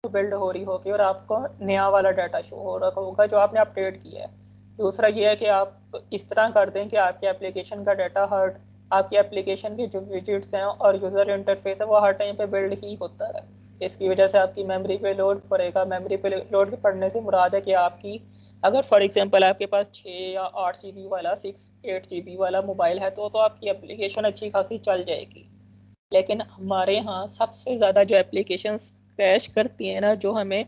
Build हो रही होगी और आपको नया वाला डाटा शो हो रहा होगा जो आपने अपडेट किया है। दूसरा ये है कि आप इस तरह कर दें कि आपकी एप्लीकेशन का डाटा हर आपकी एप्लीकेशन के जो विजिट्स हैं और यूज़र इंटरफेस है वो हर टाइम पे बिल्ड ही होता है। इसकी वजह से आपकी मेमोरी पे लोड पड़ेगा। मेमोरी पे लोड पड़ने से मुराद है कि आपकी अगर फॉर एग्जांपल आपके पास 6 या 8 GB वाला 6-8 GB वाला मोबाइल है तो आपकी एप्लीकेशन अच्छी खासी चल जाएगी। लेकिन हमारे यहाँ सबसे ज़्यादा जो एप्लीकेशंस क्रैश करती हैं ना, जो हमें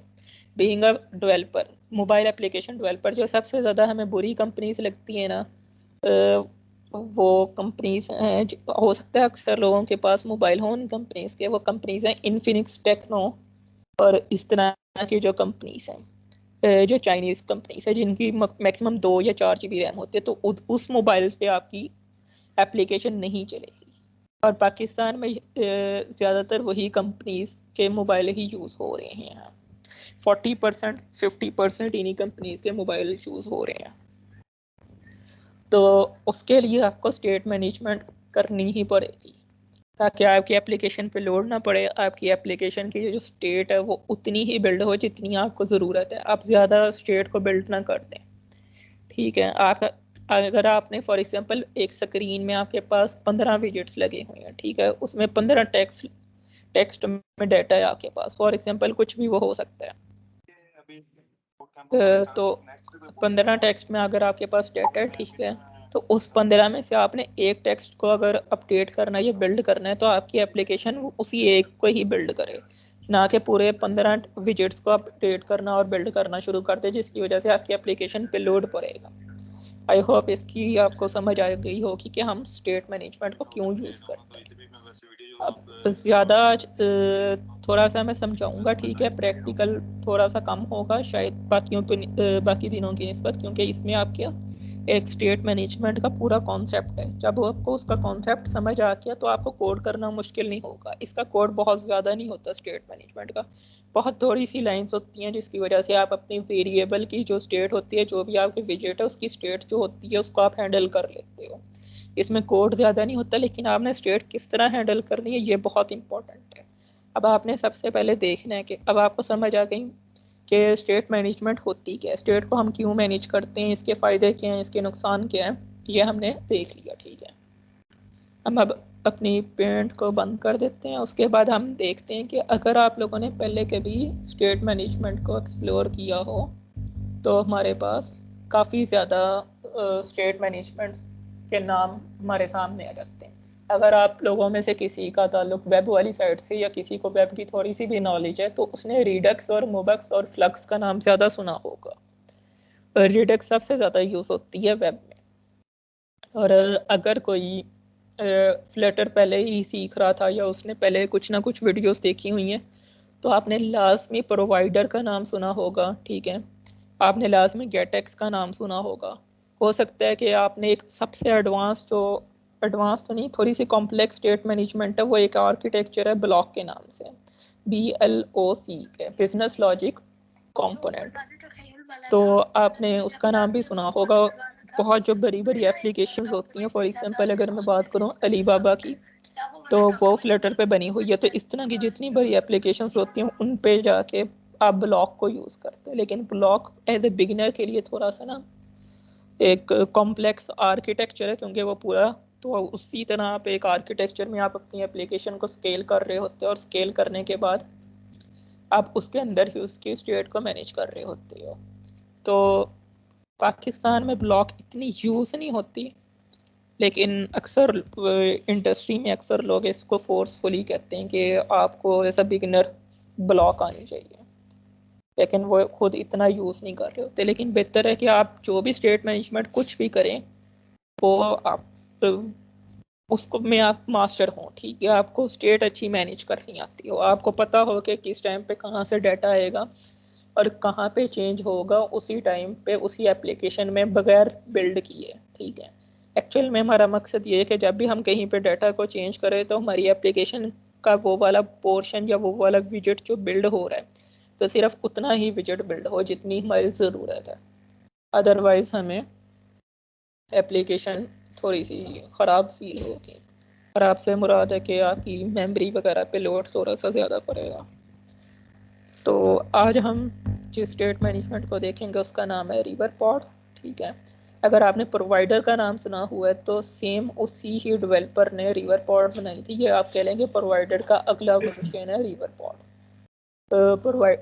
being a developer, mobile application developer, जो सबसे ज़्यादा हमें बुरी कंपनीज लगती हैं ना, वो कंपनीज हैं, हो सकता है अक्सर लोगों के पास मोबाइल हो उन कंपनीज के, वो कंपनीज हैं इन्फिनिक्स, टेक्नो और इस तरह की जो कंपनीज हैं, जो चाइनीज़ कंपनीज है जिनकी मैक्सिमम 2 या 4 GB रैम होती है, तो उस मोबाइल पे आपकी एप्लीकेशन नहीं चलेगी। और पाकिस्तान में ज़्यादातर वही कंपनीज के मोबाइल ही यूज़ हो रहे हैं। यहाँ 40% 50% इन्हीं कंपनीज के मोबाइल यूज़ हो रहे हैं। तो उसके लिए आपको स्टेट मैनेजमेंट करनी ही पड़ेगी ताकि आपकी एप्लीकेशन पे लोड ना पड़े। आपकी एप्लीकेशन की जो स्टेट है वो उतनी ही बिल्ड हो जितनी आपको ज़रूरत है। आप ज़्यादा स्टेट को बिल्ड ना कर दें। ठीक है, आप अगर आपने फॉर एग्जांपल एक स्क्रीन में आपके पास 15 विजिट्स लगे हुए हैं, ठीक है, उसमें 15 टेक्स्ट में डाटा है आपके पास, फॉर एग्जांपल कुछ भी वो हो सकता है। तो 15 टेक्स्ट में अगर आपके पास डाटा है, ठीक है, तो उस 15 में से आपने एक टेक्स्ट को अगर अपडेट करना है या बिल्ड करना है तो आपकी एप्लीकेशन उसी एक को ही बिल्ड करे, ना कि पूरे 15 विजिट्स को अपडेट करना और बिल्ड करना शुरू कर दे, जिसकी वजह से आपकी एप्लीकेशन पे लोड पड़ेगा। आई होप इसकी आपको समझ आ गई होगी कि हम स्टेट मैनेजमेंट को क्यों यूज़ करते हैं। अब ज़्यादा थोड़ा सा मैं समझाऊंगा, ठीक है, प्रैक्टिकल थोड़ा सा कम होगा शायद बाकी दिनों की निस्बत, क्योंकि इसमें आपके एक स्टेट मैनेजमेंट का पूरा कॉन्सेप्ट है। जब आपको उसका कॉन्सेप्ट समझ आ गया तो आपको कोड करना मुश्किल नहीं होगा। इसका कोड बहुत ज़्यादा नहीं होता स्टेट मैनेजमेंट का, बहुत थोड़ी सी लाइंस होती हैं जिसकी वजह से आप अपनी वेरिएबल की जो स्टेट होती है, जो भी आपके विजेट है उसकी स्टेट जो होती है उसको आप हैंडल कर लेते हो। इसमें कोड ज़्यादा नहीं होता, लेकिन आपने स्टेट किस तरह हैंडल करनी है ये बहुत इंपॉर्टेंट है। अब आपने सबसे पहले देखना है कि अब आपको समझ आ गई कि स्टेट मैनेजमेंट होती क्या है, स्टेट को हम क्यों मैनेज करते हैं, इसके फ़ायदे क्या हैं, इसके नुकसान क्या हैं, ये हमने देख लिया। ठीक है, हम अब अपनी पेंट को बंद कर देते हैं। उसके बाद हम देखते हैं कि अगर आप लोगों ने पहले कभी स्टेट मैनेजमेंट को एक्सप्लोर किया हो तो हमारे पास काफ़ी ज़्यादा स्टेट मैनेजमेंट के नाम हमारे सामने आ जाते हैं। अगर आप लोगों में से किसी का ताल्लुक वेब वाली साइड से या किसी को वेब की थोड़ी सी भी नॉलेज है तो उसने रिडक्स और मोबक्स और फ्लक्स का नाम ज़्यादा सुना होगा। रिडक्स सबसे ज़्यादा यूज़ होती है वेब में। और अगर कोई फ्लटर पहले ही सीख रहा था या उसने पहले कुछ ना कुछ वीडियोस देखी हुई हैं तो आपने लाजमी प्रोवाइडर का नाम सुना होगा। ठीक है, आपने लाजमी गेटेक्स का नाम सुना होगा। हो सकता है कि आपने एक सबसे एडवांस तो नहीं, थोड़ी सी कॉम्प्लेक्स स्टेट मैनेजमेंट है, वो एक आर्किटेक्चर है ब्लॉक के नाम से, BLOC के, बिजनेस लॉजिक कंपोनेंट। तो आपने उसका नाम भी सुना होगा। बहुत जो बड़ी बड़ी एप्लीकेशंस होती हैं, फॉर एग्जांपल अगर मैं बात करूं अलीबाबा की, तो वो फ्लटर पे बनी हुई है। तो इस तरह की जितनी बड़ी एप्लीकेशंस होती हैं उन पे जाके आप ब्लॉक को यूज़ करते हैं। लेकिन ब्लॉक एज ए बिगिनर के लिए थोड़ा सा ना एक कॉम्प्लेक्स आर्किटेक्चर है, क्योंकि वो पूरा, तो उसी तरह आप एक आर्किटेक्चर में आप अपनी एप्लीकेशन को स्केल कर रहे होते हैं और स्केल करने के बाद आप उसके अंदर ही उसकी स्टेट को मैनेज कर रहे होते हो। तो पाकिस्तान में ब्लॉक इतनी यूज़ नहीं होती, लेकिन अक्सर इंडस्ट्री में अक्सर लोग इसको फोर्सफुली कहते हैं कि आपको एज अ बिगिनर ब्लॉक आनी चाहिए, लेकिन वो खुद इतना यूज़ नहीं कर रहे होते। लेकिन बेहतर है कि आप जो भी स्टेट मैनेजमेंट कुछ भी करें वो आप उसको में आप मास्टर हों। ठीक है, आपको स्टेट अच्छी मैनेज करनी आती हो, आपको पता हो कि किस टाइम पे कहाँ से डाटा आएगा और कहाँ पे चेंज होगा उसी टाइम पे उसी एप्लीकेशन में बगैर बिल्ड किए। ठीक है, एक्चुअल में हमारा मकसद ये है कि जब भी हम कहीं पे डाटा को चेंज करें तो हमारी एप्लीकेशन का वो वाला पोर्शन या वो वाला विजिट जो बिल्ड हो रहा है तो सिर्फ उतना ही विजिट बिल्ड हो जितनी हमारी ज़रूरत है। अदरवाइज़ हमें एप्लीकेशन थोड़ी सी ख़राब फील होगी। ख़राब से मुराद है कि आपकी मेमोरी वगैरह पे लोड थोड़ा सा ज़्यादा पड़ेगा। तो आज हम जिस स्टेट मैनेजमेंट को देखेंगे उसका नाम है रिवर पॉड। ठीक है, अगर आपने प्रोवाइडर का नाम सुना हुआ है तो सेम उसी ही डेवलपर ने रिवर पॉड बनाई थी। ये आप कह लेंगे प्रोवाइडर का अगला वर्जन है रिवर पॉड।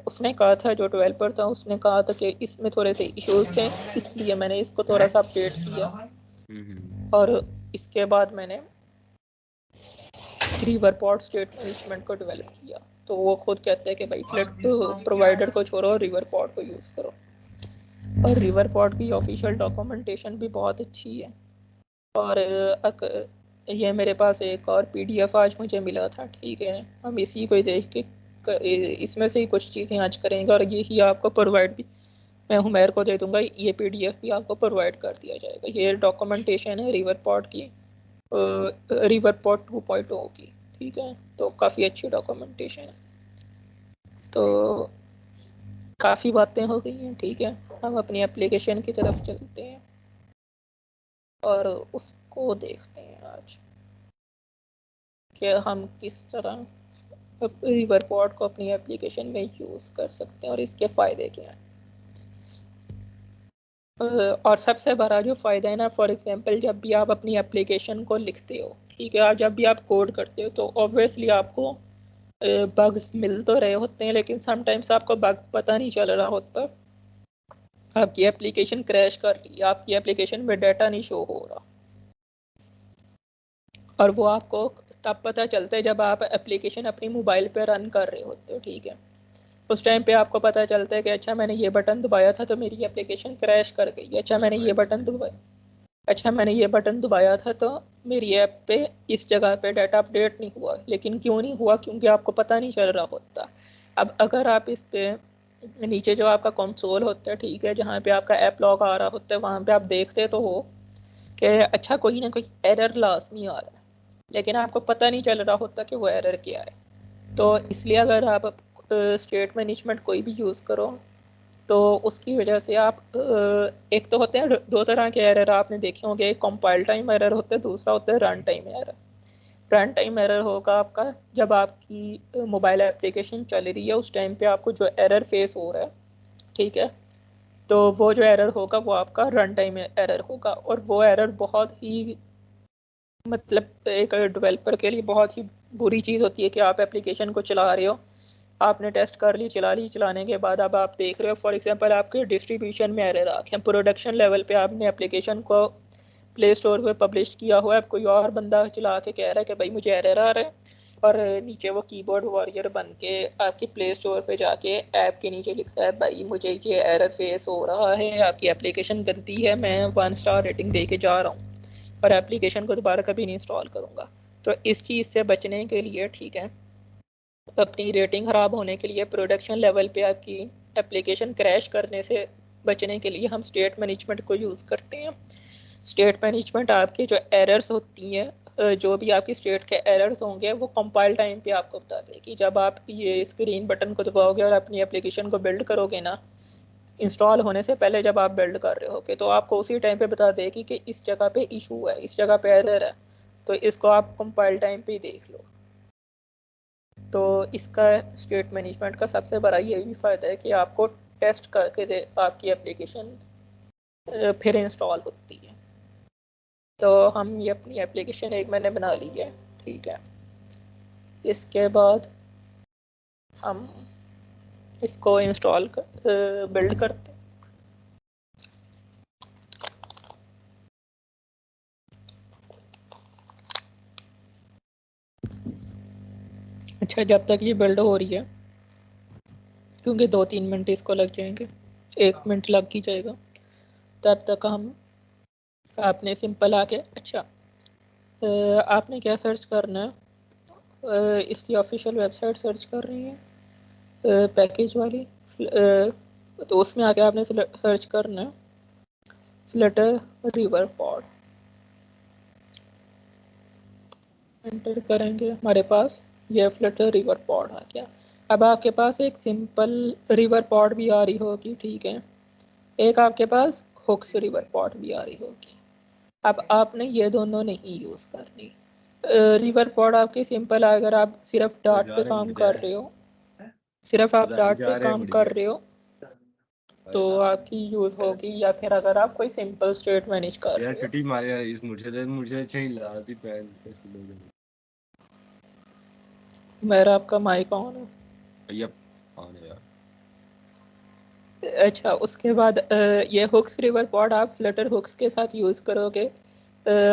उसने कहा था, जो डेवलपर था उसने कहा था कि इसमें थोड़े से इश्यूज थे, इसलिए मैंने इसको थोड़ा सा अपडेट किया और इसके बाद मैंने रिवर पॉड स्टेट मैनेजमेंट को डेवलप किया। तो वो खुद कहते हैं कि भाई फ्लड प्रोवाइडर को छोड़ो, रिवर पॉड को यूज़ करो। और रिवर पॉड की ऑफिशियल डॉक्यूमेंटेशन भी बहुत अच्छी है। और ये मेरे पास एक और पीडीएफ आज मुझे मिला था। ठीक है, हम इसी को देख के इसमें से ही कुछ चीज़ें आज करेंगे और यही आपको प्रोवाइड भी मैं हुमैर को दे दूंगा। ये पीडीएफ भी आपको प्रोवाइड कर दिया जाएगा। ये डॉक्यूमेंटेशन है रिवर पॉड की, रिवर पॉड 2.0 की। ठीक है, तो काफ़ी अच्छी डॉक्यूमेंटेशन है। तो काफ़ी बातें हो गई हैं। ठीक है, हम अपनी एप्लीकेशन की तरफ चलते हैं और उसको देखते हैं आज कि हम किस तरह रिवर पॉड को अपनी एप्लीकेशन में यूज़ कर सकते हैं और इसके फ़ायदे क्या हैं। और सबसे बड़ा जो फ़ायदा है ना, फॉर एग्जांपल जब भी आप अपनी एप्लीकेशन को लिखते हो, ठीक है, जब भी आप कोड करते हो तो ऑब्वियसली आपको बग्स मिल तो रहे होते हैं, लेकिन समटाइम्स आपको बग पता नहीं चल रहा होता। आपकी एप्लीकेशन क्रैश कर रही है, आपकी एप्लीकेशन में डाटा नहीं शो हो रहा, और वो आपको तब पता चलता है जब आप एप्लीकेशन अपनी मोबाइल पे रन कर रहे होते हो। ठीक है, उस टाइम पे आपको पता चलता है कि अच्छा मैंने ये बटन दबाया था तो मेरी एप्लीकेशन क्रैश कर गई। अच्छा मैंने ये बटन दबाया था तो मेरी ऐप पे इस जगह पे डाटा अपडेट नहीं हुआ। लेकिन क्यों नहीं हुआ? क्योंकि आपको पता नहीं चल रहा होता। अब अगर आप इस पे नीचे जो आपका कंसोल होता है, ठीक है, जहाँ पे आपका ऐप लॉग आ रहा होता है, वहाँ पे आप देखते तो हो कि अच्छा कोई ना कोई एरर लाजमी आ रहा है, लेकिन आपको पता नहीं चल रहा होता कि वो एरर क्या है। तो इसलिए अगर आप स्टेट मैनेजमेंट कोई भी यूज़ करो तो उसकी वजह से आप एक तो होते हैं दो तरह के एरर आपने देखे होंगे, एक कंपाइल टाइम एरर होता है, दूसरा होता है run time error. Run time error होगा आपका जब आपकी मोबाइल एप्लीकेशन चल रही है, उस टाइम पे आपको जो एरर फेस हो रहा है, ठीक है, तो वो जो एरर होगा वो आपका रन टाइम एरर होगा। और वो एरर बहुत ही मतलब एक डेवलपर के लिए बहुत ही बुरी चीज़ होती है कि आप एप्लीकेशन को चला रहे हो, आपने टेस्ट कर ली, चला ली, चलाने के बाद अब आप देख रहे हो फॉर एग्जांपल आपके डिस्ट्रीब्यूशन में एरर आ गया, प्रोडक्शन लेवल पे आपने एप्लीकेशन को प्ले स्टोर पे पब्लिश किया हुआ है, कोई और बंदा चला के कह रहा है कि भाई मुझे एरर आ रहा है, और नीचे वो कीबोर्ड वॉरियर बन के आपके प्ले स्टोर पे जाके ऐप के नीचे लिखता है भाई मुझे ये एरर फेस हो रहा है, आपकी एप्लीकेशन गंदी है, मैं 1 स्टार रेटिंग दे के जा रहा हूँ और एप्लीकेशन को दोबारा कभी नहीं इंस्टॉल करूँगा। तो इस चीज़ से बचने के लिए, ठीक है, अपनी रेटिंग ख़राब होने के लिए, प्रोडक्शन लेवल पे आपकी एप्लीकेशन क्रैश करने से बचने के लिए हम स्टेट मैनेजमेंट को यूज़ करते हैं। स्टेट मैनेजमेंट आपके जो एरर्स होती हैं, जो भी आपकी स्टेट के एरर्स होंगे वो कंपाइल टाइम पे आपको बता देगी। जब आप ये स्क्रीन बटन को दबाओगे और अपनी एप्लीकेशन को बिल्ड करोगे ना, इंस्टॉल होने से पहले जब आप बिल्ड कर रहे होगे तो आपको उसी टाइम पे बता देगी कि इस जगह पे इशू है, इस जगह पे एरर है, तो इसको आप कंपाइल टाइम पे ही देख लो। तो इसका स्टेट मैनेजमेंट का सबसे बड़ा ये भी फ़ायदा है कि आपको टेस्ट करके दे आपकी एप्लीकेशन फिर इंस्टॉल होती है। तो हम ये अपनी एप्लीकेशन एक मैंने बना ली है, ठीक है, इसके बाद हम इसको इंस्टॉल बिल्ड करते हैं। अच्छा, जब तक ये बिल्ड हो रही है, क्योंकि 2-3 मिनट इसको लग जाएंगे, 1 मिनट लग ही जाएगा, तब तक हम आपने सिंपल आके अच्छा आपने क्या सर्च करना है, इसकी ऑफिशियल वेबसाइट सर्च कर रही है पैकेज वाली, तो उसमें आके आपने सर्च करना है फ्लटर रिवर पॉड, एंटर करेंगे, हमारे पास ये फ्लटर रिवर पॉड आ गया। अब आपके पास एक सिंपल रिवर पॉड भी आ रही होगी, ठीक है, एक आपके पास हुक्स रिवर पॉड भी आ रही होगी। अब आपने ये दोनों नहीं यूज़ करनी। रिवर पॉड आपकी सिंपल है अगर आप सिर्फ डाट पे काम कर रहे हो, सिर्फ आप डार्ट जा पे रहे हैं काम मुड़ कर के। रहे हो तो आपकी यूज होगी, या फिर अगर आप कोई सिंपल स्टेट मैनेज कर यार रहे हो। छुट्टी मारे यार इस मुझे चाहिए लाती पैन कैसे लोगे। मेरा आपका माइक ऑन है। यप हाँ यार। अच्छा, उसके बाद ये हुक्स रिवर पॉड आप फ्लटर हुक्स के साथ यूज़ करोगे।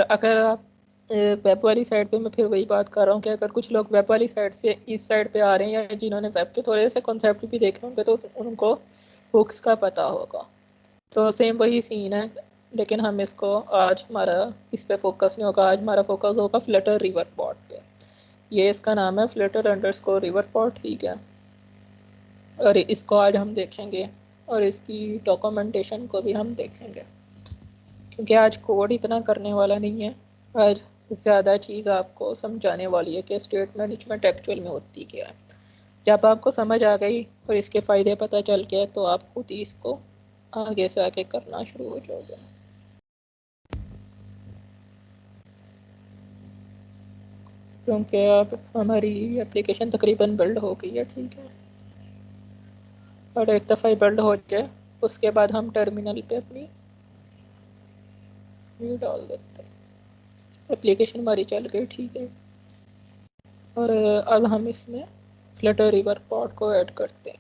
अगर आप वेब वाली साइड पे, मैं फिर वही बात कर रहा हूँ कि अगर कुछ लोग वेब वाली साइड से इस साइड पे आ रहे हैं या जिन्होंने वेब के थोड़े से कॉन्सेप्ट भी देखे होंगे तो उनको हुक्स का पता होगा। तो सेम वही सीन है, लेकिन हम इसको आज हमारा इस पे फोकस नहीं होगा। आज हमारा फोकस होगा फ्लटर रिवर पॉड पे। ये इसका नाम है फ्लटर अंडरस्कोर रिवर पॉड, ठीक है। और इसको आज हम देखेंगे और इसकी डॉक्यूमेंटेशन को भी हम देखेंगे, क्योंकि आज कोड इतना करने वाला नहीं है। आज ज़्यादा चीज़ आपको समझाने वाली है कि स्टेट मैनेजमेंट एक्चुअल में होती क्या है। जब आपको समझ आ गई और इसके फ़ायदे पता चल गए तो आप खुद ही इसको आगे से आगे करना शुरू हो जाओगे। क्योंकि अब हमारी एप्लीकेशन तकरीबन बिल्ड हो गई है, ठीक है। और एक दफ़ा बिल्ड हो जाए उसके बाद हम टर्मिनल पे अपनी व्यू डाल देते हैं। एप्लीकेशन हमारी चल गई, ठीक है। और अब हम इसमें फ्लटर रिवर पॉड को ऐड करते हैं।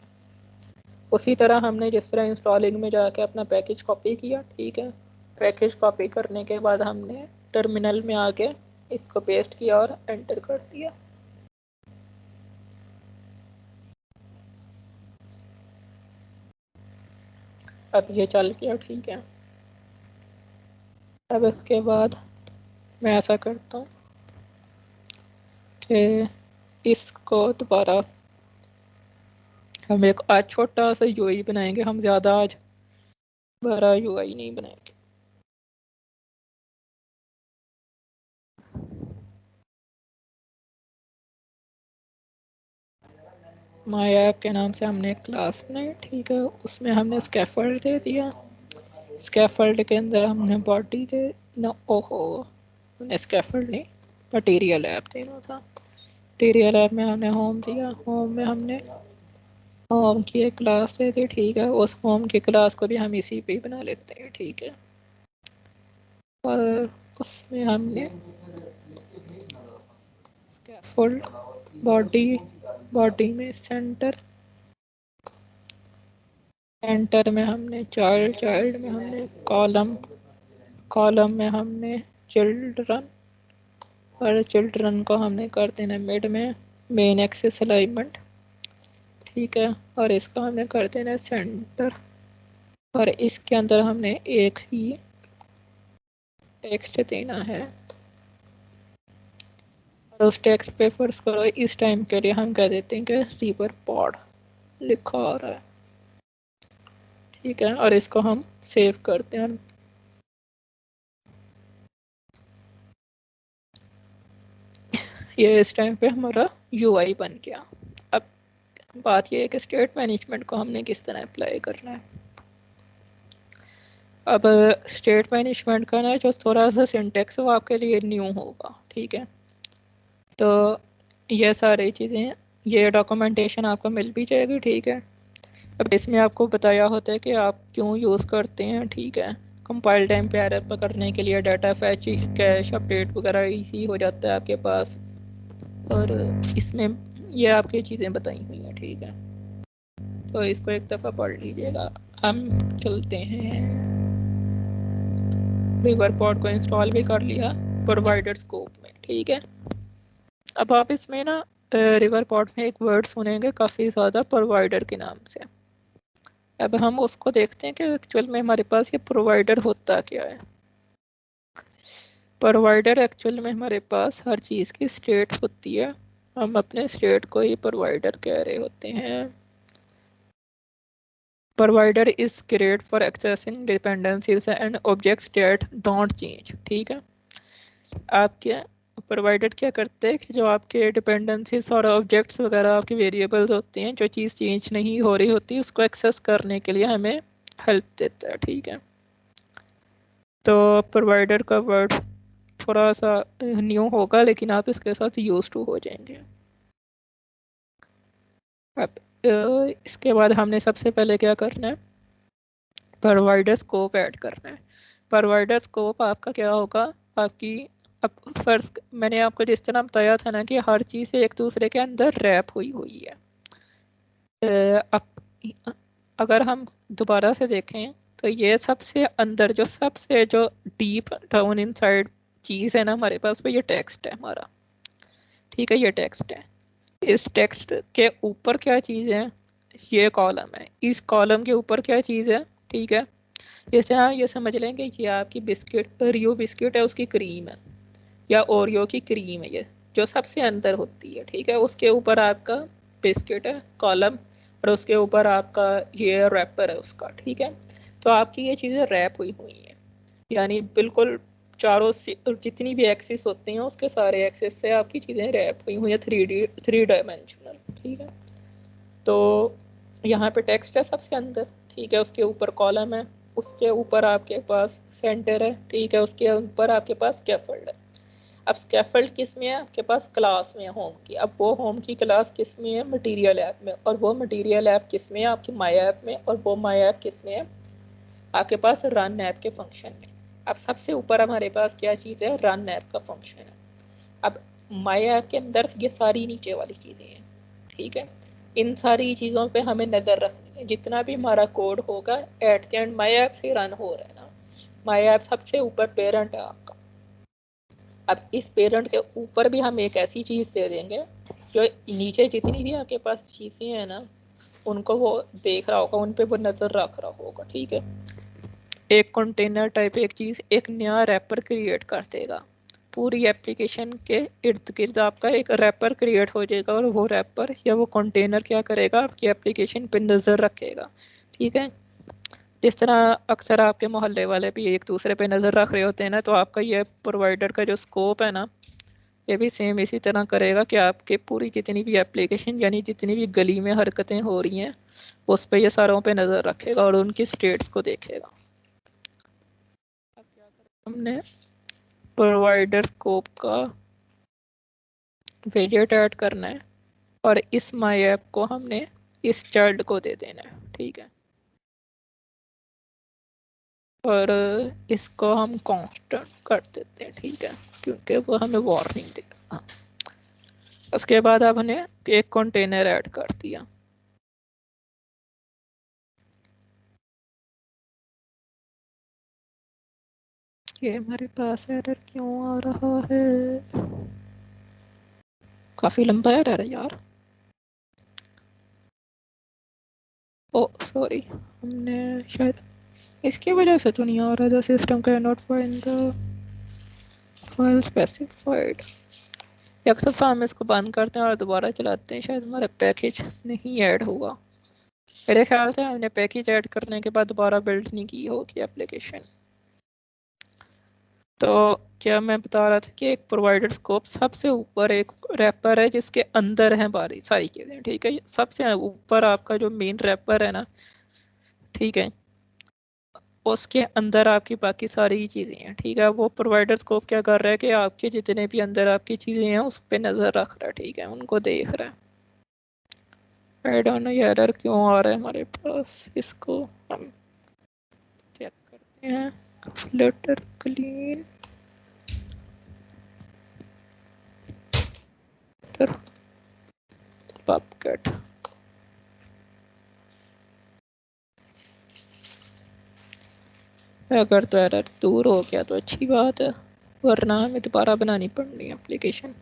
उसी तरह हमने जिस तरह इंस्टॉलिंग में जाके अपना पैकेज कॉपी किया, ठीक है। पैकेज कॉपी करने के बाद हमने टर्मिनल में आके इसको पेस्ट किया और एंटर कर दिया। अब ये चल गया, ठीक है। अब इसके बाद मैं ऐसा करता हूँ कि इसको दोबारा हम एक आज छोटा सा यूआई बनाएंगे। हम ज़्यादा आज बड़ा यूआई नहीं बनाएंगे। माय ऐप के नाम से हमने एक क्लास बनाई, ठीक है। उसमें हमने स्कैफोल्ड दे दिया। स्कैफोल्ड के अंदर हमने बॉडी दे ना, ओहो, हमने स्कैफोल्ड नहीं, मटेरियल ऐप देना था। मटेरियल ऐप में हमने होम दिया। होम में हमने होम की एक क्लास दे दी, ठीक है। उस होम की क्लास को भी हम इसी पे ही बना लेते हैं, ठीक है। और उसमें हमने स्कैफोल्ड बॉडी, बॉडी में सेंटर, सेंटर में हमने चाइल्ड, चाइल्ड में हमने कॉलम, कॉलम में हमने चिल्ड्रन, और चिल्ड्रन को हमने कर देना मिड में मेन एक्सिस अलाइनमेंट, ठीक है। और इसको हमने कर देना सेंटर। और इसके अंदर हमने एक ही टेक्स्ट देना है। और उस टेक्स्ट पे फर्ज करो इस टाइम के लिए हम कह देते हैं कि रिवर पॉड लिखा आ रहा है, ठीक है। और इसको हम सेव करते हैं। ये इस टाइम पे हमारा यूआई बन गया। अब बात ये है कि स्टेट मैनेजमेंट को हमने किस तरह अप्लाई करना है। अब स्टेट मैनेजमेंट का ना जो थोड़ा सा सिंटेक्स वो आपके लिए न्यू होगा, ठीक है। तो ये सारी चीज़ें, ये डॉक्यूमेंटेशन आपको मिल भी जाएगी, ठीक है। अब इसमें आपको बताया होता है कि आप क्यों यूज़ करते हैं, ठीक है। कंपाइल टाइम पे एरर पकड़ने के लिए डाटा फैच, कैश अपडेट वगैरह इजी हो जाता है आपके पास। और इसमें ये आपकी चीज़ें बताई हुई हैं, ठीक है। तो इसको एक दफ़ा पढ़ लीजिएगा। हम चलते हैं, रिवर पॉड को इंस्टॉल भी कर लिया प्रोवाइडर स्कोप में, ठीक है। अब आप इसमें ना रिवर पॉड में एक वर्ड सुनेंगे काफ़ी ज़्यादा प्रोवाइडर के नाम से। अब हम उसको देखते हैं कि एक्चुअल में हमारे पास ये प्रोवाइडर होता क्या है। प्रोवाइडर एक्चुअल में हमारे पास हर चीज़ की स्टेट होती है। हम अपने स्टेट को ही प्रोवाइडर कह रहे होते हैं। Provider is great for accessing dependencies and objects that don't change, ठीक है। आप क्या प्रोवाइडर क्या करते हैं कि जो आपके डिपेंडेंसीज और ऑब्जेक्ट्स वगैरह आपके वेरिएबल्स होते हैं, जो चीज़ चेंज नहीं हो रही होती उसको एक्सेस करने के लिए हमें हेल्प देता है, ठीक है। तो प्रोवाइडर का वर्ड थोड़ा सा न्यू होगा, लेकिन आप इसके साथ यूज टू हो जाएंगे। अब इसके बाद हमने सबसे पहले क्या करना है, प्रोवाइडर स्कोप ऐड करना है। प्रोवाइडर स्कोप आपका क्या होगा, आपकी अब फर्स्ट मैंने आपको जिस तरह बताया था ना कि हर चीज़ एक दूसरे के अंदर रैप हुई हुई है। अब अगर हम दोबारा से देखें तो ये सबसे अंदर जो डीप डाउन इनसाइड चीज़ है ना हमारे पास, वो ये टेक्स्ट है हमारा। ठीक है, ये टेक्स्ट है। इस टेक्स्ट के ऊपर क्या चीज़ है, ये कॉलम है। इस कॉलम के ऊपर क्या चीज़ है, ठीक है। जैसे आप ये समझ लेंगे ये आपकी बिस्किट, रियो बिस्किट है, उसकी क्रीम है, या ओरियो की क्रीम है, ये जो सबसे अंदर होती है। ठीक है, उसके ऊपर आपका बिस्किट है कॉलम, और उसके ऊपर आपका ये रैपर है उसका। ठीक है, तो आपकी ये चीज़ें रैप हुई हुई हैं, यानी बिल्कुल चारों जितनी भी एक्सिस होती हैं उसके सारे एक्सिस से आपकी चीज़ें रैप हुई हुई हैं, थ्री डायमेंशनल। ठीक है, तो यहाँ पे टेक्स्ट है सबसे अंदर। ठीक है, उसके ऊपर कॉलम है, उसके ऊपर आपके पास सेंटर है। ठीक है, उसके ऊपर आपके पास स्कैफोल्ड है। अब स्कैफोल्ड किस में है, आपके पास क्लास में है होम की। अब वो होम की क्लास किस में है, मटेरियल ऐप में। और वो मटेरियल ऐप किस में है, आपकी माई ऐप में। और वो माई ऐप किस में है, आपके पास रन ऐप के फंक्शन में। अब सबसे ऊपर हमारे पास क्या चीज़ है, रन ऐप का फंक्शन है। अब माई ऐप के अंदर ये सारी नीचे वाली चीज़ें हैं। ठीक है, इन सारी चीज़ों पे हमें नज़र रखनी है। जितना भी हमारा कोड होगा at the and my app से रन हो रहा है ना। माई ऐप सबसे ऊपर पेरेंट है आपका। अब इस पेरेंट के ऊपर भी हम एक ऐसी चीज़ दे देंगे जो नीचे जितनी भी आपके पास चीज़ें हैं ना, उनको वो देख रहा होगा, उन पे वो नज़र रख रहा होगा। ठीक है, एक कंटेनर टाइप एक चीज़ एक नया रैपर क्रिएट कर देगा। पूरी एप्लीकेशन के इर्द गिर्द आपका एक रैपर क्रिएट हो जाएगा, और वो रैपर या वो कंटेनर क्या करेगा, आपकी एप्लीकेशन पे नज़र रखेगा। ठीक है, जिस तरह अक्सर आपके मोहल्ले वाले भी एक दूसरे पे नज़र रख रहे होते हैं ना, तो आपका ये प्रोवाइडर का जो स्कोप है ना, ये भी सेम इसी तरह करेगा कि आपके पूरी जितनी भी एप्लीकेशन यानी जितनी भी गली में हरकतें हो रही हैं उस पर ये सारों पे नज़र रखेगा और उनकी स्टेट्स को देखेगा। अब क्या करें, हमने प्रोवाइडर स्कोप का विजेट ऐड करना है, और इस माई ऐप को हमने इस चाइल्ड को दे देना है। ठीक है, और इसको हम कांस्टेंट कर देते हैं। ठीक है, क्योंकि वो हमें वार्निंग दे रहा। उसके बाद अब हमने एक कंटेनर ऐड कर दिया। ये हमारे पास एरर क्यों आ रहा है, काफी लंबा एरर है यार। ओ सॉरी, हमने शायद इसकी वजह से तो नहीं आ रहा था, system can not find the file specified. एक दफ़ा हम इसको बंद करते हैं और दोबारा चलाते हैं, शायद हमारा पैकेज नहीं ऐड होगा। मेरे ख्याल से हमने पैकेज ऐड करने के बाद दोबारा बिल्ड नहीं की होगी एप्लीकेशन। तो क्या मैं बता रहा था कि एक प्रोवाइडर स्कोप सबसे ऊपर एक रैपर है जिसके अंदर है बारी सारी चीज़ें। ठीक है, सबसे ऊपर आपका जो मेन रैपर है ना, ठीक है, उसके अंदर आपकी बाकी सारी चीज़ें हैं। ठीक है, वो प्रोवाइडर स्कोप क्या कर रहा है कि आपके जितने भी अंदर आपकी चीज़ें हैं उस पर नज़र रख रहा है। ठीक है, उनको देख रहा है। आई डोंट नो ये एरर क्यों आ रहा है हमारे पास, इसको हम चेक करते हैं। फ्लटर क्लीन पपकेट, अगर तो एरर दूर हो गया तो अच्छी बात है, वरना हमें दोबारा बनानी पड़नी है एप्लीकेशन।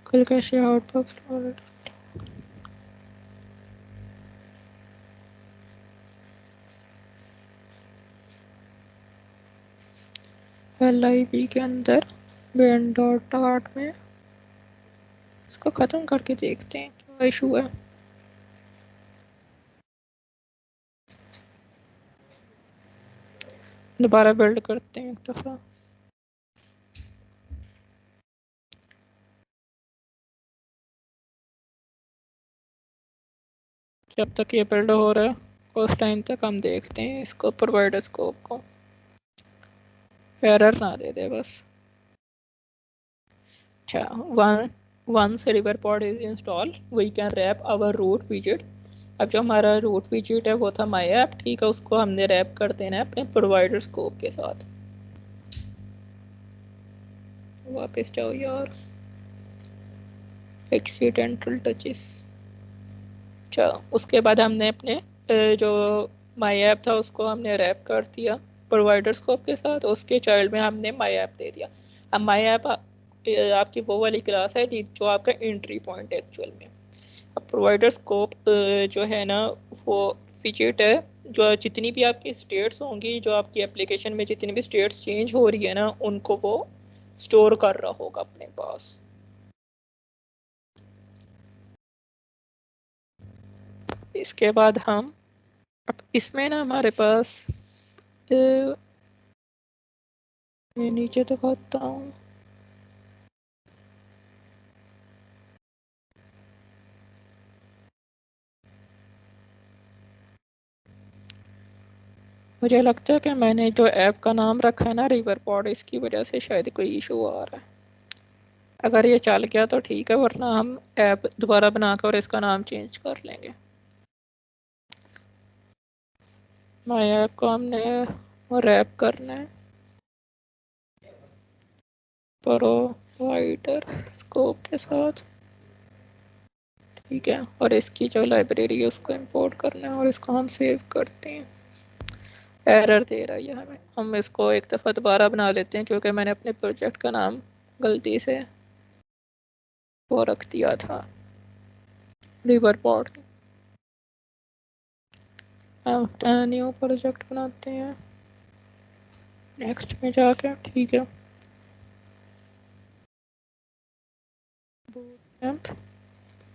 कल कैसे आउटपुट LIV के अंदर बैन डॉट आर्ट में इसको ख़त्म करके देखते हैं क्या इशू है। दोबारा बिल्ड करते हैं एक दफ़ा। जब तक ये बिल्ड हो रहा है उस टाइम तक हम देखते हैं इसको, प्रोवाइडर स्कोप को एरर ना दे दे बस। अच्छा, once river pod is installed we can wrap our root widget। अब जो हमारा रूट widget है वो था माई ऐप, ठीक है, उसको हमने रैप कर देना है अपने प्रोवाइडर स्कोप के साथ। वापस जाओ यार, एक्सीडेंटल टचेस। अच्छा, उसके बाद हमने अपने जो माई ऐप था उसको हमने रैप कर दिया प्रोवाइडर स्कोप के साथ, उसके चाइल्ड में हमने माई ऐप दे दिया। अब माई ऐप आपकी वो वाली क्लास है जो आपका एंट्री पॉइंट है एक्चुअल में। अब प्रोवाइडर स्कोप जो है ना वो फीचर्ड है, जो जितनी भी आपकी स्टेट्स होंगी, जो आपकी एप्लीकेशन में जितनी भी स्टेट्स चेंज हो रही है ना, उनको वो स्टोर कर रहा होगा अपने पास। इसके बाद हम अब इसमें ना हमारे पास मैं नीचे दिखाता हूँ। मुझे लगता है कि मैंने जो ऐप का नाम रखा है ना रिवर पॉड, इसकी वजह से शायद कोई इशू आ रहा है। अगर ये चल गया तो ठीक है, वरना हम ऐप दोबारा बनाकर इसका नाम चेंज कर लेंगे। माई ऐप को हमने रैप करना है प्रोवाइडर स्कोप के साथ, ठीक है, और इसकी जो लाइब्रेरी है उसको इंपोर्ट करना है और इसको हम सेव करते हैं। एरर दे रहा है हमें, हम इसको एक दफ़ा दोबारा बना लेते हैं क्योंकि मैंने अपने प्रोजेक्ट का नाम गलती से वो रख दिया था रिवर पॉड। न्यू प्रोजेक्ट बनाते हैं नेक्स्ट में जाके, ठीक है।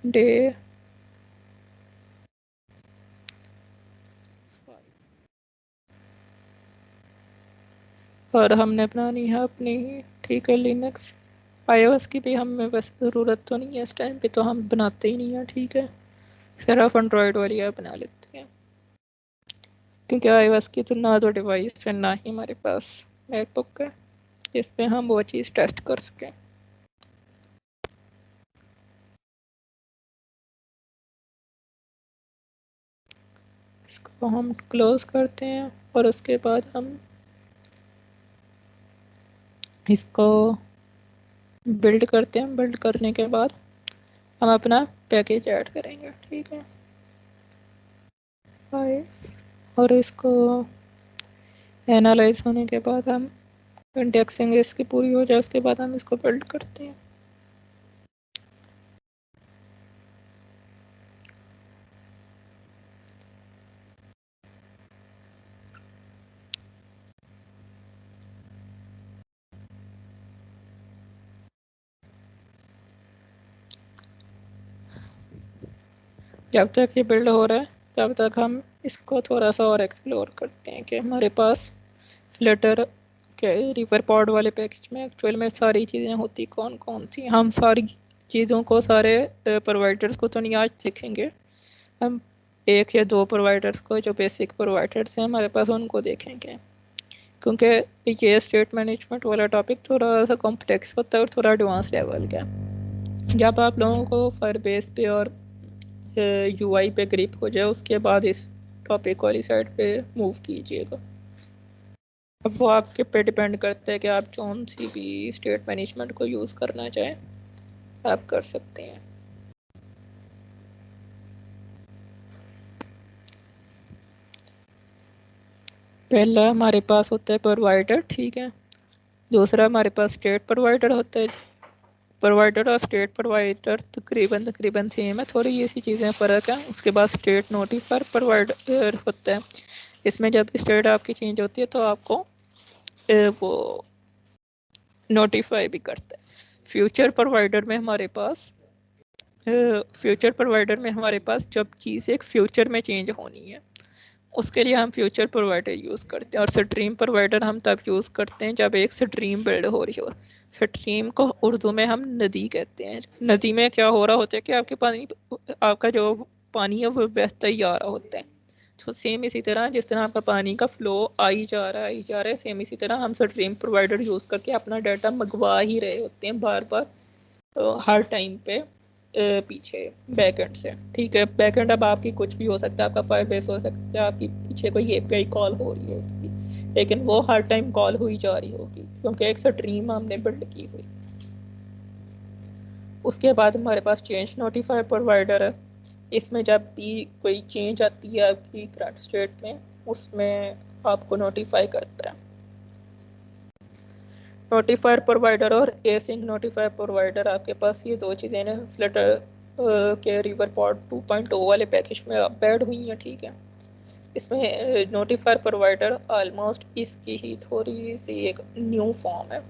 डे और हमने बनानी है अपनी, ठीक है, लिनक्स iOS की भी हमें वैसे ज़रूरत तो नहीं है इस टाइम पे, तो हम बनाते ही नहीं है, ठीक है, सिर्फ एंड्रॉयड वाली ऐप बना लेते हैं क्योंकि iOS की तो ना तो डिवाइस है ना ही हमारे पास मैकबुक है जिस पे हम वो चीज़ टेस्ट कर सकें। इसको हम क्लोज करते हैं और उसके बाद हम इसको बिल्ड करते हैं। बिल्ड करने के बाद हम अपना पैकेज ऐड करेंगे, ठीक है, और इसको एनालाइज होने के बाद हम इंडेक्सिंग इसकी पूरी हो जाए उसके बाद हम इसको बिल्ड करते हैं। जब तक ये बिल्ड हो रहा है तब तक हम इसको थोड़ा सा और एक्सप्लोर करते हैं कि हमारे पास फ्लटर के रिवर पॉड वाले पैकेज में एक्चुअल में सारी चीज़ें होती कौन कौन सी। हम सारी चीज़ों को, सारे प्रोवाइडर्स को तो नहीं आज सीखेंगे, हम एक या दो प्रोवाइडर्स को, जो बेसिक प्रोवाइडर्स हैं हमारे पास, उनको देखेंगे क्योंकि ये स्टेट मैनेजमेंट वाला टॉपिक थोड़ा सा कॉम्प्लेक्स होता है और थोड़ा एडवांस लेवल का। जब आप लोगों को फायरबेस पे और यूआई पे ग्रिप हो जाए उसके बाद इस टॉपिक वाली साइड पे मूव कीजिएगा। अब वो आपके पे डिपेंड करता है कि आप कौन सी भी स्टेट मैनेजमेंट को यूज़ करना चाहें, आप कर सकते हैं। पहला हमारे पास होता है प्रोवाइडर, ठीक है, दूसरा हमारे पास स्टेट प्रोवाइडर होता है। प्रोवाइडर और स्टेट प्रोवाइडर तकरीबन तकरीबन सेम है, थोड़ी ऐसी चीज़ें फ़र्क है। उसके बाद स्टेट नोटिफायर प्रोवाइडर होता है, इसमें जब स्टेट आपकी चेंज होती है तो आपको वो नोटिफाई भी करता है। फ्यूचर प्रोवाइडर में हमारे पास जब चीज़ एक फ्यूचर में चेंज होनी है उसके लिए हम फ्यूचर प्रोवाइडर यूज़ करते हैं, और स्ट्रीम प्रोवाइडर हम तब यूज़ करते हैं जब एक स्ट्रीम बिल्ड हो रही हो। स्ट्रीम को उर्दू में हम नदी कहते हैं। नदी में क्या हो रहा होता है कि आपके पानी, आपका जो पानी है वो बहता ही आ रहा होता है। तो सेम इसी तरह जिस तरह आपका पानी का फ्लो आई जा रहा है सेम इसी तरह हम स्ट्रीम प्रोवाइडर यूज़ करके अपना डाटा मंगवा ही रहे होते हैं बार बार, हर टाइम पे पीछे बैकएंड से। ठीक है, बैकएंड अब आपकी कुछ भी हो सकता है, आपका फायरबेस हो सकता है, आपकी पीछे कोई एपीआई कॉल हो रही होगी, लेकिन वो हर टाइम कॉल हुई जा रही होगी क्योंकि एक स्ट्रीम हमने बिल्ड की हुई। उसके बाद हमारे पास चेंज नोटिफायर प्रोवाइडर है। इसमें जब भी कोई चेंज आती है आपकी करंट स्टेट में, उसमें आपको नोटिफाई करता है। नोटिफायर प्रोवाइडर और एसिंक नोटिफायर प्रोवाइडर, आपके पास ये दो चीज़ें ना फ्लटर के रिवरपॉड 2.0 वाले पैकेज में ऐड हुई हैं। ठीक है, इसमें नोटिफायर प्रोवाइडर ऑलमोस्ट इसकी ही थोड़ी सी एक न्यू फॉर्म है।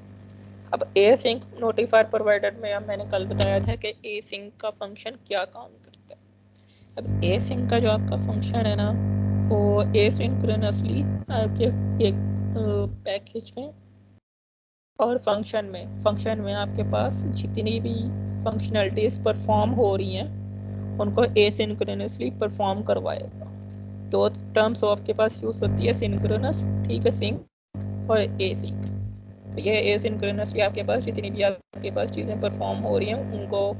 अब एसिंक नोटिफायर प्रोवाइडर में अब मैंने कल बताया था कि एसिंक का फंक्शन क्या काम करता है। अब एसिंक का जो आपका फंक्शन है ना, वो एसिंक्रोनसली आपके एक पैकेज में और फंक्शन में आपके पास जितनी भी फंक्शनलिटीज परफॉर्म हो रही हैं उनको एसिंक्रोनसली परफॉर्म करवाएगा। दो टर्म्स आपके पास यूज होती है, सिंक्रोनस, ठीक है, सिंक और एसिंक। तो ये एसिंक्रोनसली आपके पास जितनी भी आपके पास चीज़ें परफॉर्म हो रही हैं उनको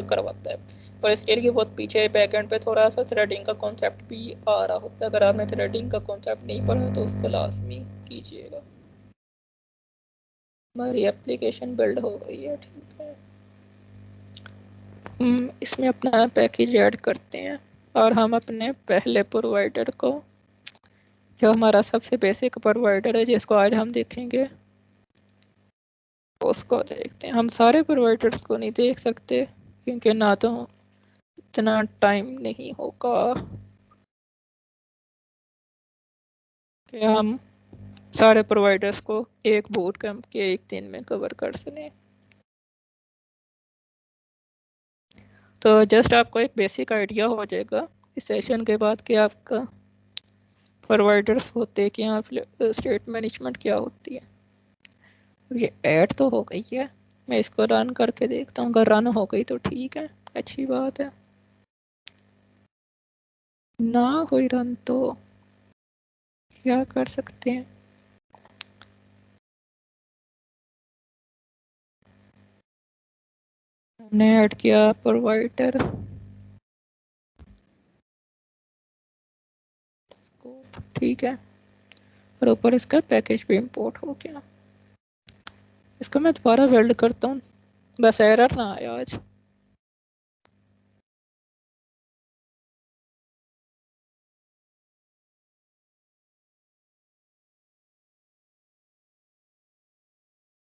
करवाता है। और इसके लिए बहुत पीछे बैकएंड पे थोड़ा सा थ्रेडिंग का कॉन्सेप्ट भी आ रहा होता है। अगर आपने थ्रेडिंग का कॉन्सेप्ट नहीं पढ़ा तो उसको लाजमी कीजिएगा। हमारी एप्लीकेशन बिल्ड हो गई है। ठीक है, हम इसमें अपना पैकेज ऐड करते हैं और हम अपने पहले प्रोवाइडर को, जो हमारा सबसे बेसिक प्रोवाइडर है जिसको आज हम देखेंगे, उसको देखते हैं। हम सारे प्रोवाइडर्स को नहीं देख सकते क्योंकि ना तो इतना टाइम नहीं होगा कि हम सारे प्रोवाइडर्स को एक बूट कैंप के एक दिन में कवर कर सकें। तो जस्ट आपको एक बेसिक आइडिया हो जाएगा इस सेशन के बाद कि आपका प्रोवाइडर्स होते क्या, स्टेट मैनेजमेंट क्या होती है। ये ऐड तो हो गई है, मैं इसको रन करके देखता हूँ। अगर रन हो गई तो ठीक है, अच्छी बात है। ना हुई रन तो क्या कर सकते हैं। हमने ऐड किया प्रोवाइडर, ठीक है, और ऊपर इसका पैकेज भी इंपोर्ट हो गया। इसको मैं दोबारा बिल्ड करता हूँ, बस एरर ना आया आज।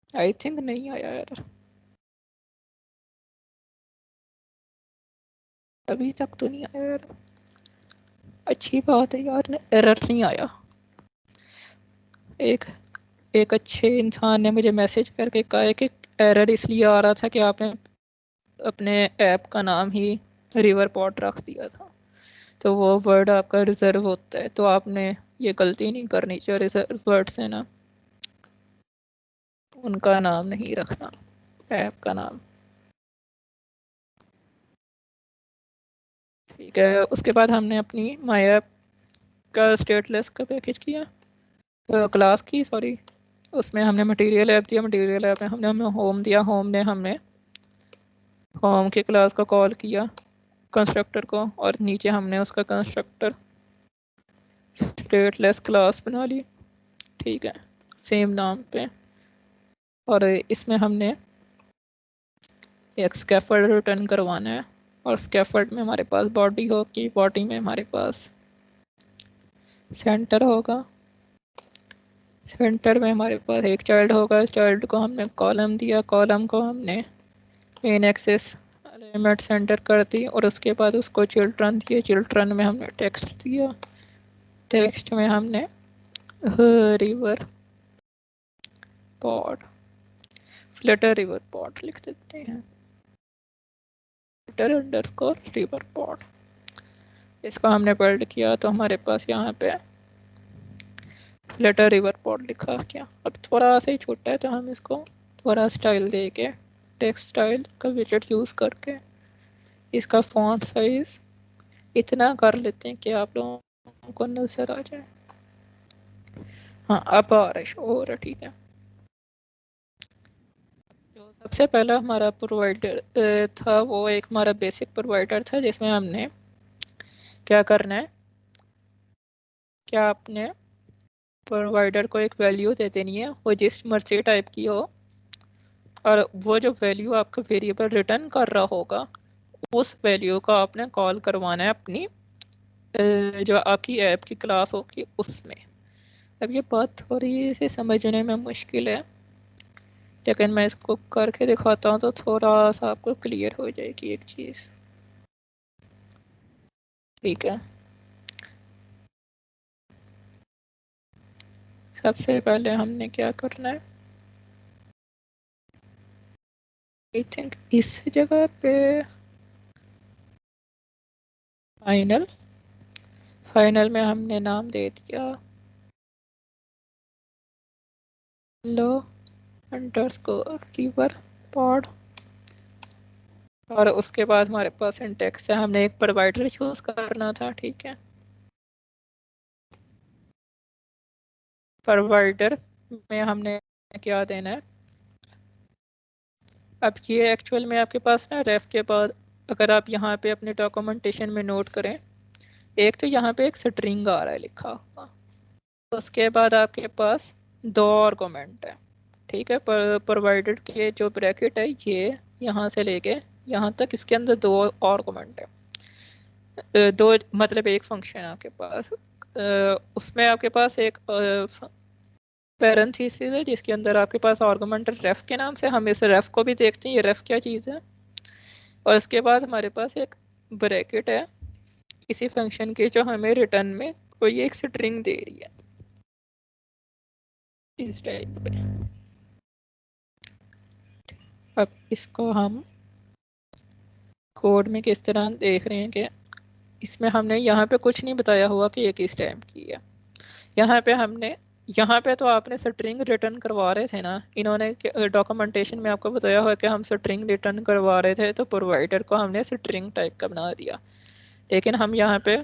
आई थिंक नहीं आया एरर, अभी तक तो नहीं आया एरर। अच्छी बात है यार, एरर नहीं आया। एक एक अच्छे इंसान ने मुझे मैसेज करके कहा है कि एरर इसलिए आ रहा था कि आपने अपने ऐप का नाम ही रिवर पॉट रख दिया था, तो वो वर्ड आपका रिजर्व होता है, तो आपने ये गलती नहीं करनी चाहिए। रिजर्व वर्ड से ना उनका नाम नहीं रखना, ऐप का नाम। ठीक है, उसके बाद हमने अपनी माई ऐप का स्टेटलेस का पैकेज किया, क्लास की सॉरी, उसमें हमने मटेरियल ऐप दिया, मटेरियल ऐप में हमने हमें होम दिया, होम ने हमने होम के क्लास को कॉल किया कंस्ट्रक्टर को, और नीचे हमने उसका कंस्ट्रक्टर स्टेटलेस क्लास बना ली। ठीक है, सेम नाम पे। और इसमें हमने एक स्कैफोल्ड रिटर्न करवाना है, और स्कैफोल्ड में हमारे पास बॉडी होगी, बॉडी में हमारे पास सेंटर होगा, सेंटर में हमारे पास एक चाइल्ड होगा। चाइल्ड को हमने कॉलम दिया, कॉलम को हमने मेन एक्सेस एलिमेंट सेंटर कर दी, और उसके बाद उसको चिल्ड्रन दिए, चिल्ड्रन में हमने टेक्स्ट दिया, टेक्स्ट में हमने river pod, Flutter river pod लिख देते हैं, फ्लटर अंडरस्कोर रिवर पॉड। इसको हमने बिल्ड किया तो हमारे पास यहाँ पे फ्लटर रिवर पॉड लिखा क्या। अब थोड़ा सा ही छोटा है तो हम इसको थोड़ा स्टाइल दे के, टेक्स्ट स्टाइल का विजेट यूज़ करके इसका फॉन्ट साइज इतना कर लेते हैं कि आप लोगों को नजर आ जाए। हाँ अब आ रहा है, शो हो रहा है, ठीक है। जो सबसे पहला हमारा प्रोवाइडर था वो एक हमारा बेसिक प्रोवाइडर था, जिसमें हमने क्या करना है, क्या आपने प्रोवाइडर को एक वैल्यू दे देनी है, वो जिस मर्जी टाइप की हो, और वो जो वैल्यू आपका वेरिएबल रिटर्न कर रहा होगा उस वैल्यू को आपने कॉल करवाना है अपनी जो आपकी ऐप की क्लास होगी उसमें। अब ये बात थोड़ी सी समझने में मुश्किल है, लेकिन मैं इसको करके दिखाता हूँ तो थोड़ा सा आपको क्लियर हो जाएगी एक चीज़, ठीक है। सबसे पहले हमने क्या करना है, आई थिंक इस जगह पे फाइनल, फाइनल में हमने नाम दे दिया लो अंडरस्कोर रिवर पॉड, और उसके बाद हमारे पास सिंटेक्स है, हमने एक प्रोवाइडर चूज करना था, ठीक है। प्रोवाइडर में हमने क्या देना है, अब ये एक्चुअल में आपके पास ना रेफ के बाद, अगर आप यहाँ पे अपने डॉक्यूमेंटेशन में नोट करें, एक तो यहाँ पे एक स्ट्रिंग आ रहा है लिखा हुआ, उसके बाद आपके पास दो आर्गुमेंट है, ठीक है। प्रोवाइडर के जो ब्रैकेट है ये यहाँ से लेके यहाँ तक, इसके अंदर दो आर्गुमेंट है, दो मतलब एक फंक्शन है आपके पास, उसमें आपके पास एक पैरेंथेसिस है जिसके अंदर आपके पास आर्गुमेंट रेफ के नाम से, हम इस रेफ को भी देखते हैं ये रेफ क्या चीज़ है, और इसके बाद हमारे पास एक ब्रैकेट है इसी फंक्शन की जो हमें रिटर्न में कोई एक स्ट्रिंग दे रही है इस टाइप पे। अब इसको हम कोड में किस तरह देख रहे हैं कि इसमें हमने यहाँ पे कुछ नहीं बताया हुआ कि ये किस टाइप की है, यहाँ पे हमने, यहाँ पे तो आपने स्ट्रिंग रिटर्न करवा रहे थे ना, इन्होंने डॉक्यूमेंटेशन में आपको बताया हुआ कि हम स्ट्रिंग रिटर्न करवा रहे थे, तो प्रोवाइडर को हमने स्ट्रिंग टाइप का बना दिया, लेकिन हम यहाँ पे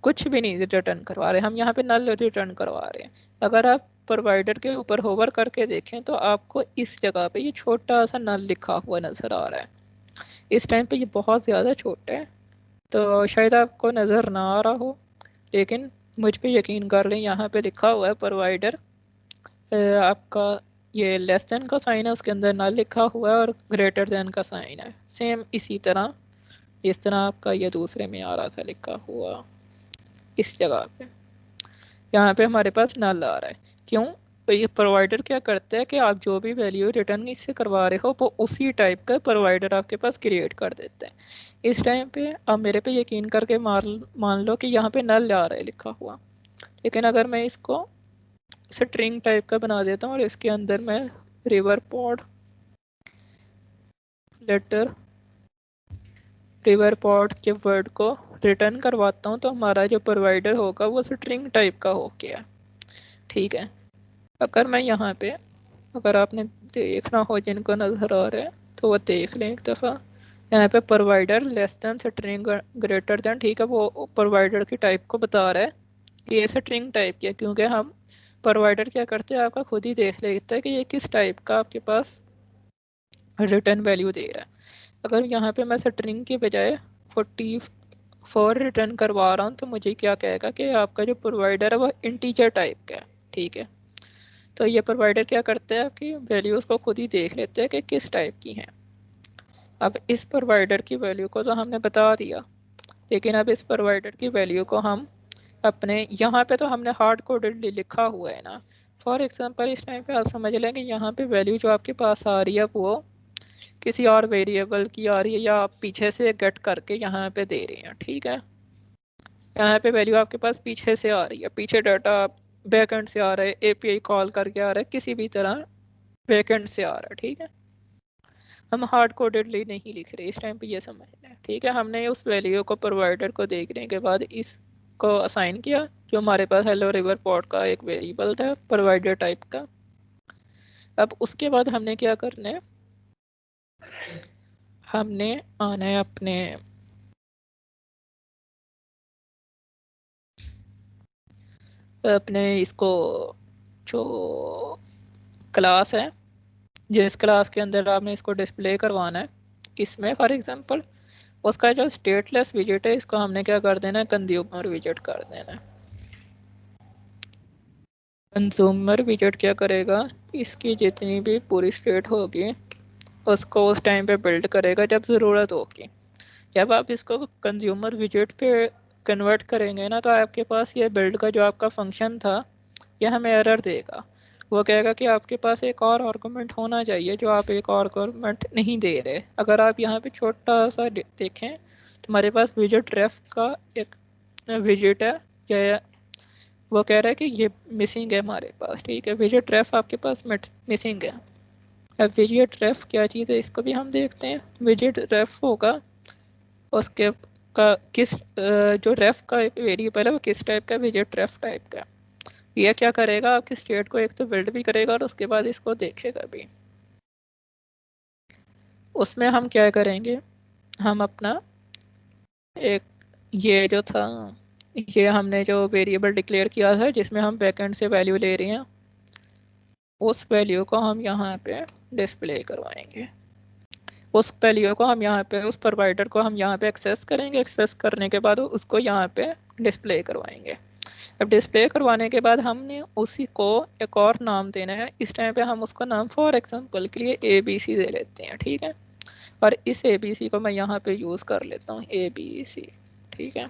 कुछ भी नहीं रिटर्न करवा रहे, हम यहाँ पे नल रिटर्न करवा रहे हैं। अगर आप प्रोवाइडर के ऊपर होवर करके देखें तो आपको इस जगह पे ये छोटा सा नल लिखा हुआ नजर आ रहा है, इस टाइम पे ये बहुत ज़्यादा छोटा है, तो शायद आपको नज़र ना आ रहा हो, लेकिन मुझ पे यकीन कर लें, यहाँ पे लिखा हुआ है प्रोवाइडर आपका, ये लेस देन का साइन है उसके अंदर नल लिखा हुआ है और ग्रेटर देन का साइन है, सेम इसी तरह जिस तरह आपका ये दूसरे में आ रहा था लिखा हुआ इस जगह पे, यहाँ पे हमारे पास नल आ रहा है। क्यों, तो ये प्रोवाइडर क्या करता है कि आप जो भी वैल्यू रिटर्न इससे करवा रहे हो वो उसी टाइप का प्रोवाइडर आपके पास क्रिएट कर देता है। इस टाइम पे आप मेरे पे यकीन करके मान लो कि यहाँ पे नल आ रहा है लिखा हुआ, लेकिन अगर मैं इसको स्ट्रिंग टाइप का बना देता हूँ और इसके अंदर मैं river pod letter river pod के वर्ड को रिटर्न करवाता हूँ, तो हमारा जो प्रोवाइडर होगा वो स्ट्रिंग टाइप का हो गया, ठीक है। अगर मैं यहाँ पे, अगर आपने देखना हो जिनको नज़र आ रहा है तो वो देख लें एक दफ़ा, यहाँ पे provider less than string greater than, ठीक है, वो प्रोवाइडर की टाइप को बता रहा है कि ये स्ट्रिंग टाइप की है, क्योंकि हम प्रोवाइडर क्या करते हैं आपका खुद ही देख लेता है कि ये किस टाइप का आपके पास रिटर्न वैल्यू दे रहा है। अगर यहाँ पे मैं स्ट्रिंग के बजाय 44 रिटर्न करवा रहा हूँ तो मुझे क्या कहेगा कि आपका जो प्रोवाइडर है वो इंटीजर टाइप का है, ठीक है। तो ये प्रोवाइडर क्या करते हैं आपकी वैल्यूज़ को खुद ही देख लेते हैं कि किस टाइप की हैं। अब इस प्रोवाइडर की वैल्यू को तो हमने बता दिया, लेकिन अब इस प्रोवाइडर की वैल्यू को हम अपने यहाँ पे तो हमने हार्ड कोडेडली लिखा हुआ है ना, फॉर एग्जांपल इस टाइम पे आप समझ लें कि यहाँ पे वैल्यू जो आपके पास आ रही है वो किसी और वेरिएबल की आ रही है, या आप पीछे से गेट करके यहाँ पे दे रहे हैं, ठीक है। यहाँ पे वैल्यू आपके पास पीछे से आ रही है, पीछे डाटा बैकएंड से आ रहा है, एपीआई कॉल करके आ रहा है, किसी भी तरह बैकएंड से आ रहा है, ठीक है। हम हार्ड कोडेडली नहीं लिख रहे इस टाइम पे, ये समझना है, ठीक है। हमने उस वैल्यू को प्रोवाइडर को देखने के बाद इसको असाइन किया, जो हमारे पास हेलो रिवर पॉड का एक वेरिएबल था प्रोवाइडर टाइप का। अब उसके बाद हमने क्या करना है, हमने आना है अपने अपने इसको जो क्लास है, जिस क्लास के अंदर आपने इसको डिस्प्ले करवाना है, इसमें फॉर एग्जांपल उसका जो स्टेटलेस विजिट है इसको हमने क्या कर देना है, कंज्यूमर विजिट कर देना है। कंज्यूमर विजिट क्या करेगा, इसकी जितनी भी पूरी स्टेट होगी उसको उस टाइम पे बिल्ड करेगा जब ज़रूरत होगी। जब आप इसको कंज्यूमर विजिट पे कन्वर्ट करेंगे ना, तो आपके पास ये बिल्ड का जो आपका फंक्शन था यह हमें एरर देगा। वो कहेगा कि आपके पास एक और आर्गुमेंट होना चाहिए, जो आप एक और आर्गुमेंट नहीं दे रहे। अगर आप यहाँ पे छोटा सा देखें तो हमारे पास विजिट रेफ का एक विजिट है, या वो कह रहा है कि ये मिसिंग है हमारे पास, ठीक है, विजिट रेफ आपके पास मिसिंग है। अब विजिट रेफ क्या चीज़ है इसको भी हम देखते हैं। विजिट रेफ होगा उसके का किस जो रेफ का वेरिएबल है वो किस टाइप का, विजिट रेफ टाइप का। ये क्या करेगा, आपकी स्टेट को एक तो बिल्ड भी करेगा और उसके बाद इसको देखेगा भी। उसमें हम क्या करेंगे, हम अपना एक ये जो था, ये हमने जो वेरिएबल डिक्लेयर किया था जिसमें हम बैकएंड से वैल्यू ले रहे हैं, उस वैल्यू को हम यहाँ पे डिस्प्ले करवाएंगे। उस वैल्यू को हम यहाँ पे, उस प्रोवाइडर को हम यहाँ पे एक्सेस करेंगे। एक्सेस करने के बाद उसको यहाँ पे डिस्प्ले करवाएंगे। अब डिस्प्ले करवाने के बाद हमने उसी को एक और नाम देना है। इस टाइम पे हम उसको नाम फॉर एग्जांपल के लिए ABC दे लेते हैं, ठीक है। और इस ABC को मैं यहाँ पे यूज़ कर लेता हूँ, ABC, ठीक है।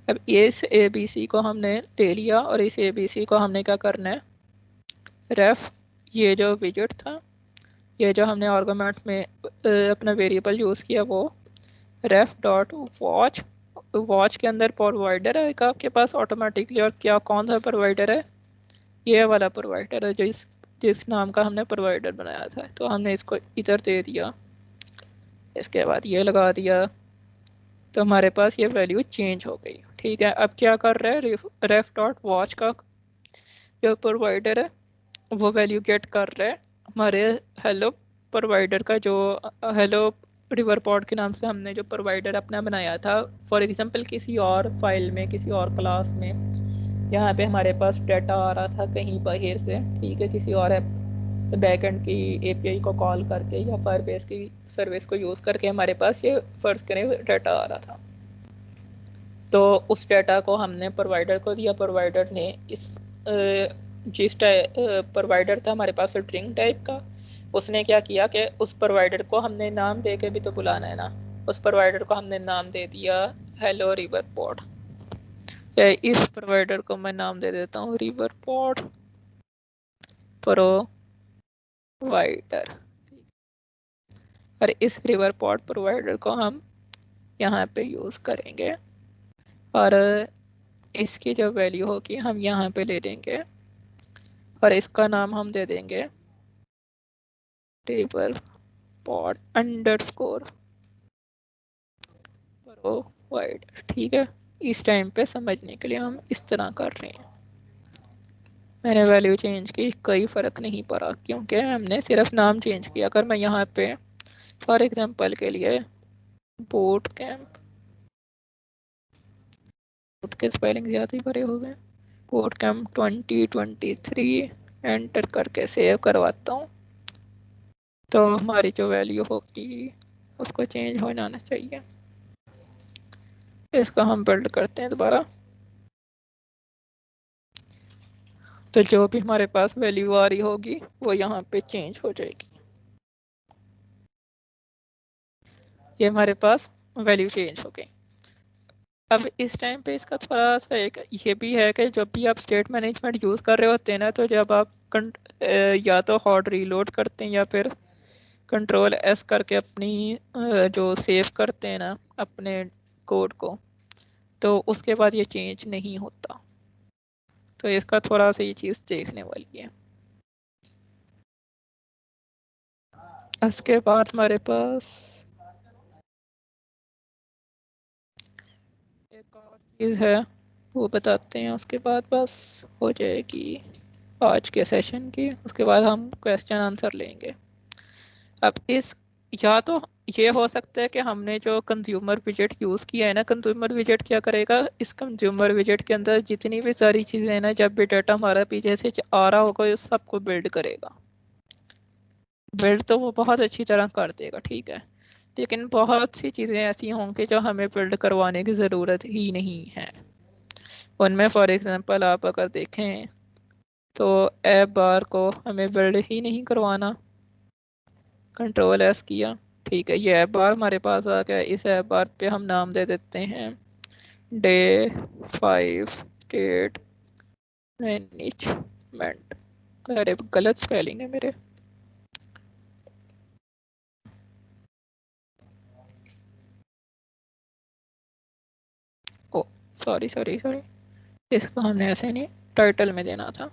अब इस ABC को हमने ले लिया और इस ABC को हमने क्या करना है, रेफ ये जो विजिट था, ये जो हमने आर्गुमेंट में अपना वेरिएबल यूज़ किया, वो रेफ डॉट वॉच, वॉच के अंदर प्रोवाइडर है आपके पास ऑटोमेटिकली। और क्या कौन सा प्रोवाइडर है, ये वाला प्रोवाइडर है जिस जिस नाम का हमने प्रोवाइडर बनाया था। तो हमने इसको इधर दे दिया, इसके बाद ये लगा दिया, तो हमारे पास ये वैल्यू चेंज हो गई, ठीक है। अब क्या कर रहा है, रेफ डॉट वॉच का जो प्रोवाइडर है वो वैल्यू गेट कर रहा है हमारे हेलो प्रोवाइडर का, जो हेलो रिवर पॉड के नाम से हमने जो प्रोवाइडर अपना बनाया था। फॉर एग्जांपल किसी और फाइल में, किसी और क्लास में, यहाँ पे हमारे पास डाटा आ रहा था कहीं बाहर से, ठीक है, किसी और ऐप बैकएंड की API को कॉल करके या फायरबेस की सर्विस को यूज़ करके हमारे पास ये फर्ज करें डाटा आ रहा था। तो उस डाटा को हमने प्रोवाइडर को दिया। प्रोवाइडर ने इस जिस प्रोवाइडर था हमारे पास स्ट्रिंग टाइप का, उसने क्या किया कि उस प्रोवाइडर को हमने नाम दे के भी तो बुलाना है ना, उस प्रोवाइडर को हमने नाम दे दिया हेलो रिवर पॉड। इस प्रोवाइडर को मैं नाम दे देता हूँ रिवर पॉड प्रोवाइडर। और इस रिवर पॉड प्रोवाइडर को हम यहाँ पे यूज़ करेंगे और इसकी जो वैल्यू होगी हम यहाँ पे ले देंगे और इसका नाम हम दे देंगे रिवर पॉड अंडरस्कोर प्रोवाइडर, ठीक है। इस टाइम पे समझने के लिए हम इस तरह कर रहे हैं। मैंने वैल्यू चेंज की, कोई फ़र्क नहीं पड़ा क्योंकि हमने सिर्फ नाम चेंज किया। अगर मैं यहाँ पे फॉर एग्जांपल के लिए बूट कैंप, बूट के स्पेलिंग ज़्यादा ही बड़े हो गए, बूट कैंप 2023 एंटर करके सेव करवाता हूँ, तो हमारी जो वैल्यू होगी उसको चेंज हो जाना चाहिए। इसको हम बिल्ड करते हैं दोबारा, तो जो भी हमारे पास वैल्यू आ रही होगी वो यहाँ पे चेंज हो जाएगी। ये हमारे पास वैल्यू चेंज हो गई। अब इस टाइम पे इसका थोड़ा सा एक ये भी है कि जब भी आप स्टेट मैनेजमेंट यूज़ कर रहे होते हैं ना, तो जब आप या तो हॉट रीलोड करते हैं या फिर Ctrl+S करके अपनी जो सेव करते हैं ना अपने कोड को, तो उसके बाद ये चेंज नहीं होता। तो इसका थोड़ा सा ये चीज़ देखने वाली है। उसके बाद हमारे पास एक और चीज़ है, वो बताते हैं, उसके बाद बस हो जाएगी आज के सेशन की। उसके बाद हम क्वेश्चन आंसर लेंगे। अब या तो ये हो सकता है कि हमने जो कंज्यूमर विजेट यूज़ किया है ना, कंज्यूमर विजेट क्या करेगा, इस कंज्यूमर विजेट के अंदर जितनी भी सारी चीज़ें हैं ना, जब भी डाटा हमारा पीछे से आ रहा होगा उस सबको बिल्ड करेगा। बिल्ड तो वो बहुत अच्छी तरह कर देगा, ठीक है, लेकिन बहुत सी चीज़ें ऐसी होंगी जो हमें बिल्ड करवाने की ज़रूरत ही नहीं है। उनमें फॉर एग्जांपल आप अगर देखें तो ऐप बार को हमें बिल्ड ही नहीं करवाना, कंट्रोल एस किया, ठीक है, ये ऐप बार हमारे पास आ गया। इस ऐप बार पे हम नाम दे देते हैं डे 5 डेट मैनेजमेंट। अरे गलत स्पेलिंग है मेरे, ओ सॉरी सॉरी सॉरी, इसको हमने ऐसे नहीं, टाइटल में देना था।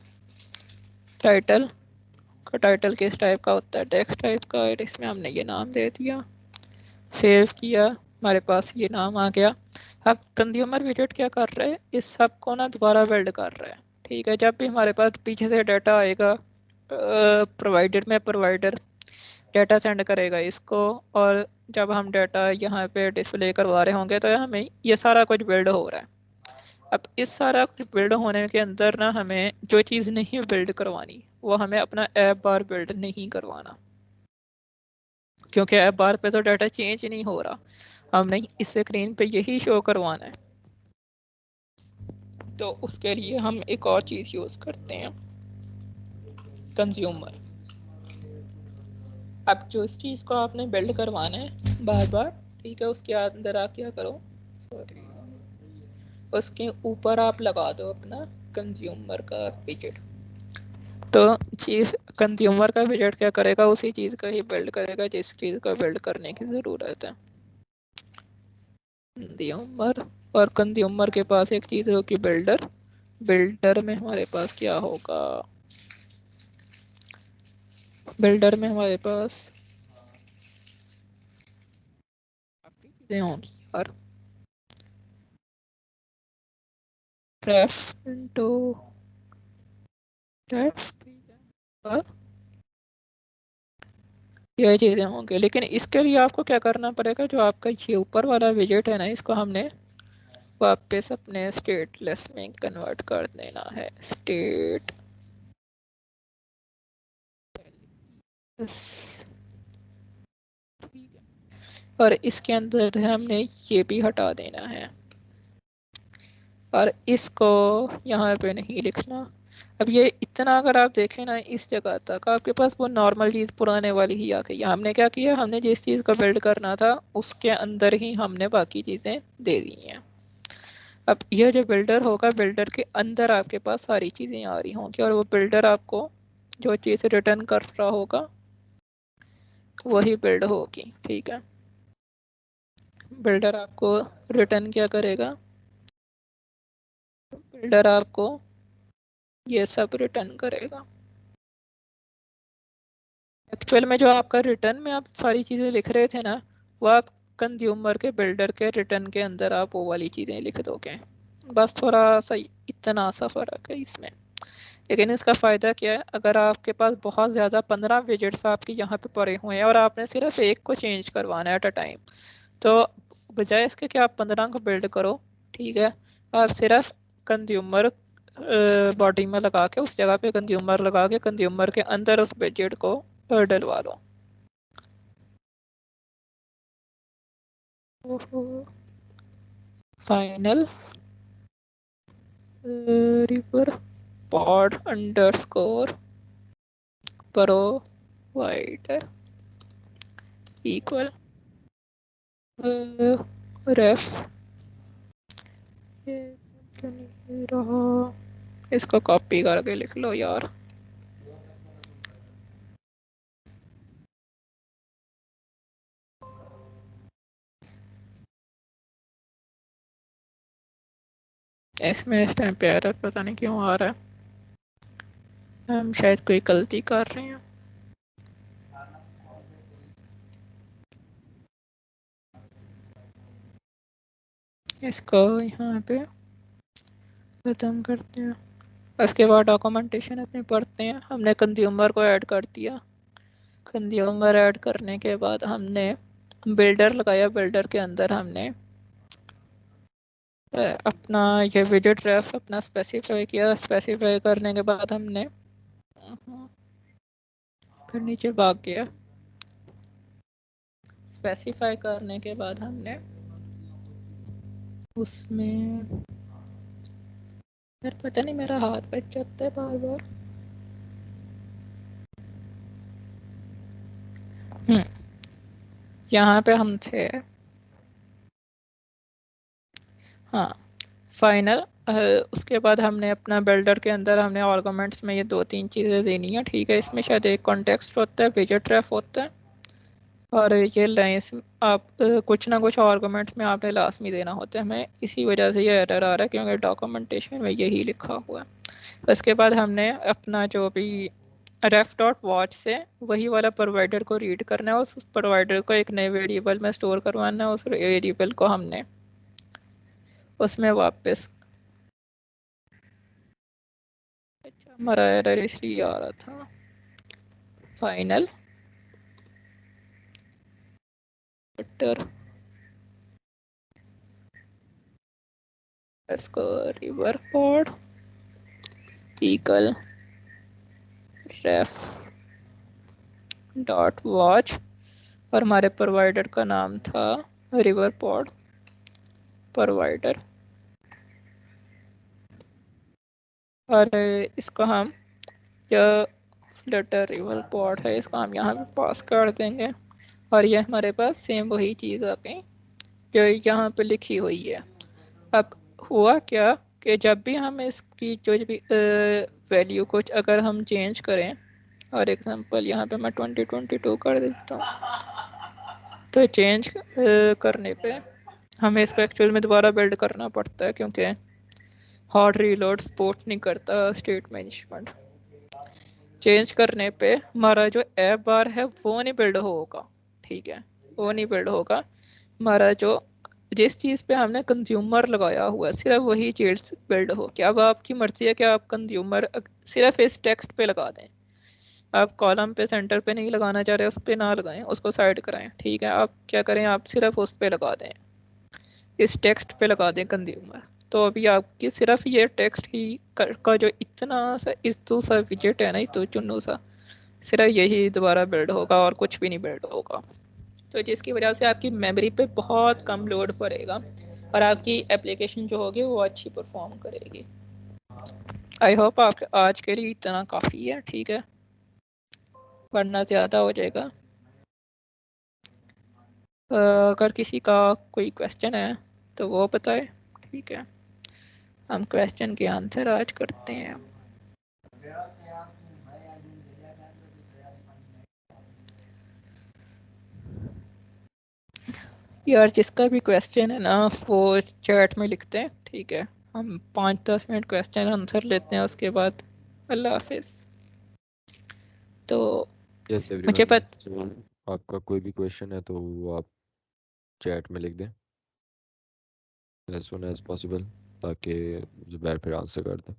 टाइटल का टाइटल किस टाइप का होता है, टेक्स्ट टाइप का, और इसमें हमने ये नाम दे दिया, सेव किया, हमारे पास ये नाम आ गया। अब कंज्यूमर विजेट क्या कर रहे हैं, इस सब को ना दोबारा बिल्ड कर रहे हैं, ठीक है। जब भी हमारे पास पीछे से डाटा आएगा प्रोवाइडर में, प्रोवाइडर डाटा सेंड करेगा इसको, और जब हम डाटा यहाँ पे डिस्प्ले करवा रहे होंगे तो हमें ये सारा कुछ बिल्ड हो रहा है। अब इस सारा कुछ बिल्ड होने के अंदर ना हमें जो चीज़ नहीं बिल्ड करवानी वो हमें अपना ऐप बार बिल्ड नहीं करवाना, क्योंकि ऐप बार पे तो डाटा चेंज नहीं हो रहा, हमने इस स्क्रीन पे यही शो करवाना है। तो उसके लिए हम एक और चीज़ यूज़ करते हैं, कंज्यूमर। अब जो इस चीज़ को आपने बिल्ड करवाना है बार बार, ठीक है, उसके अंदर आप क्या करो, सॉरी, उसके ऊपर आप लगा दो अपना कंज्यूमर का विजेट। तो चीज़ कंज्यूमर का विजेट क्या करेगा, उसी चीज़ का ही बिल्ड करेगा जिस चीज़ को बिल्ड करने की ज़रूरत है, कंज्यूमर। और कंज्यूमर के पास एक चीज़ होगी बिल्डर। बिल्डर में हमारे पास क्या होगा, बिल्डर में हमारे पास काफ़ी चीज़ें होंगी और रेफ इनटू रेफ, और ये चीज़ें होंगी। लेकिन इसके लिए आपको क्या करना पड़ेगा, जो आपका ये ऊपर वाला विजेट है ना, इसको हमने वापस अपने स्टेटलेस में कन्वर्ट कर देना है, स्टेट और इसके अंदर हमने ये भी हटा देना है और इसको यहाँ पे नहीं लिखना। अब ये इतना अगर आप देखें ना, इस जगह तक आपके पास वो नॉर्मल चीज़ पुराने वाली ही आ गई। हमने क्या किया, हमने जिस चीज़ को बिल्ड करना था उसके अंदर ही हमने बाकी चीज़ें दे दी हैं। अब यह जो बिल्डर होगा, बिल्डर के अंदर आपके पास सारी चीज़ें आ रही होंगी और वो बिल्डर आपको जो चीज़ रिटर्न कर रहा होगा वही बिल्ड होगी, ठीक है। बिल्डर आपको रिटर्न क्या करेगा, बिल्डर आपको ये सब रिटर्न करेगा। एक्चुअल में जो आपका रिटर्न में आप सारी चीज़ें लिख रहे थे ना, वो आप कंज्यूमर के बिल्डर के रिटर्न के अंदर आप वो वाली चीज़ें लिख दोगे, बस थोड़ा सा इतना सा फ़र्क है इसमें। लेकिन इसका फ़ायदा क्या है, अगर आपके पास बहुत ज़्यादा 15 विजेट्स आपके यहाँ पे पड़े हुए हैं और आपने सिर्फ एक को चेंज करवाना है एट अ टाइम, तो बजाय इसके कि आप 15 को बिल्ड करो, ठीक है, आप सिर्फ कंज्यूमर बॉडी में लगा के उस जगह पे कंज्यूमर लगा के कंज्यूमर के अंदर उस विजेट को डलवा दो। Final Riverpod underscore provider equal ref, ये नहीं रहा, इसको कॉपी करके लिख लो यार। इसमें इस टाइम पे एरर पता नहीं क्यों आ रहा है, हम शायद कोई गलती कर रहे हैं। इसको यहाँ पे खत्म करते हैं। उसके बाद डॉक्यूमेंटेशन अपने पढ़ते हैं। हमने कंज्यूमर को ऐड कर दिया, कंज्यूमर ऐड करने के बाद हमने बिल्डर लगाया, बिल्डर के अंदर हमने अपना ये विजेट रेफ अपना स्पेसिफाई किया, स्पेसिफाई करने के बाद हमने फिर नीचे भाग गया, स्पेसिफाई करने के बाद हमने उसमें, यार पता नहीं मेरा हाथ बच जाता है बार बार। यहाँ पे हम थे, हाँ फाइनल। उसके बाद हमने अपना बिल्डर के अंदर हमने आर्गुमेंट्स में ये 2-3 चीज़ें देनी है, ठीक है। इसमें शायद एक कॉन्टेक्स्ट होता है, विजेट रेफ होता है, और ये लाइंस आप कुछ ना कुछ आर्गुमेंट्स में आपने लास्ट में देना होता है। हमें इसी वजह से ये एरर आ रहा है क्योंकि डॉक्यूमेंटेशन में यही लिखा हुआ है। उसके बाद हमने अपना जो भी रेफ डॉट वॉच से वही वाला प्रोवाइडर को रीड करना है, उस प्रोवाइडर को एक नए वेरिएबल में स्टोर करवाना है। उस वेरिएबल को हमने उसमें वापस, अच्छा हमारा एरर इसलिए आ रहा था, final butter Riverpod equal ref dot watch, और हमारे प्रोवाइडर का नाम था रिवर पॉड प्रोवाइडर, और इसको हम जो लेटर रिवर पॉड है इसको हम यहाँ पे पास कर देंगे, और ये हमारे पास सेम वही चीज़ आ गई जो यहाँ पे लिखी हुई है। अब हुआ क्या कि जब भी हम इसकी जो भी वैल्यू कुछ अगर हम चेंज करें, और एग्जांपल यहाँ पे मैं 2022 कर देता हूँ, तो चेंज करने पे हमें इसको एक्चुअल में दोबारा बिल्ड करना पड़ता है क्योंकि हार्ड रीलोड सपोर्ट नहीं करता स्टेट मैनेजमेंट। चेंज करने पे हमारा जो ऐप बार है वो नहीं बिल्ड होगा, ठीक है, वो नहीं बिल्ड होगा। हमारा जो जिस चीज़ पे हमने कंज्यूमर लगाया हुआ है सिर्फ वही चीज़ बिल्ड हो। क्या अब आपकी मर्जी है कि आप कंज्यूमर सिर्फ इस टेक्स्ट पे लगा दें, आप कॉलम पे सेंटर पे नहीं लगाना चाह रहे उस पर ना लगाएं, उसको साइड कराएं, ठीक है। आप क्या करें, आप सिर्फ उस पे लगा दें, इस टेक्स्ट पे लगा दें कंज्यूमर। तो अभी आपकी सिर्फ ये टेक्स्ट ही का जो इतना सा इतू सा विजेट है ना, इतू चुन्नू सा, सिर्फ यही दोबारा बिल्ड होगा और कुछ भी नहीं बिल्ड होगा। तो जिसकी वजह से आपकी मेमोरी पे बहुत कम लोड पड़ेगा और आपकी एप्लीकेशन जो होगी वो अच्छी परफॉर्म करेगी। आई होप आप आज के लिए इतना काफ़ी है, ठीक है, वरना ज़्यादा हो जाएगा। अगर किसी का कोई क्वेश्चन है तो वो बताए, ठीक है, हम क्वेश्चन के आंसर आज करते हैं। यार जिसका भी क्वेश्चन है ना वो चैट में लिखते हैं, ठीक है, हम 5-10 मिनट क्वेश्चन आंसर लेते हैं, उसके बाद अल्लाह हाफिज। तो यस मुझे एवरीवन, आपका कोई भी क्वेश्चन है तो वो आप चैट में लिख दें एज सुन एज पॉसिबल, ताकि जुबैर फिर आंसर कर दें।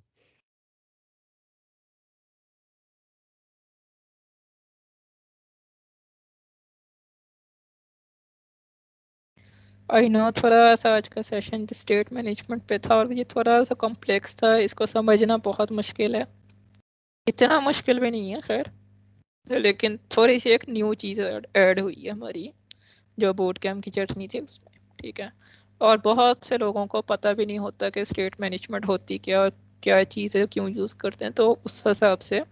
आई नो थोड़ा सा आज का सेशन स्टेट मैनेजमेंट पे था और ये थोड़ा सा कॉम्प्लेक्स था, इसको समझना बहुत मुश्किल है, इतना मुश्किल भी नहीं है खैर, लेकिन थोड़ी सी एक न्यू चीज़ ऐड हुई है हमारी जो बोट कैम्प की चटनी थी उसमें, ठीक है। और बहुत से लोगों को पता भी नहीं होता कि स्टेट मैनेजमेंट होती क्या और क्या चीज़ है, क्यों यूज़ करते हैं, तो उस हिसाब से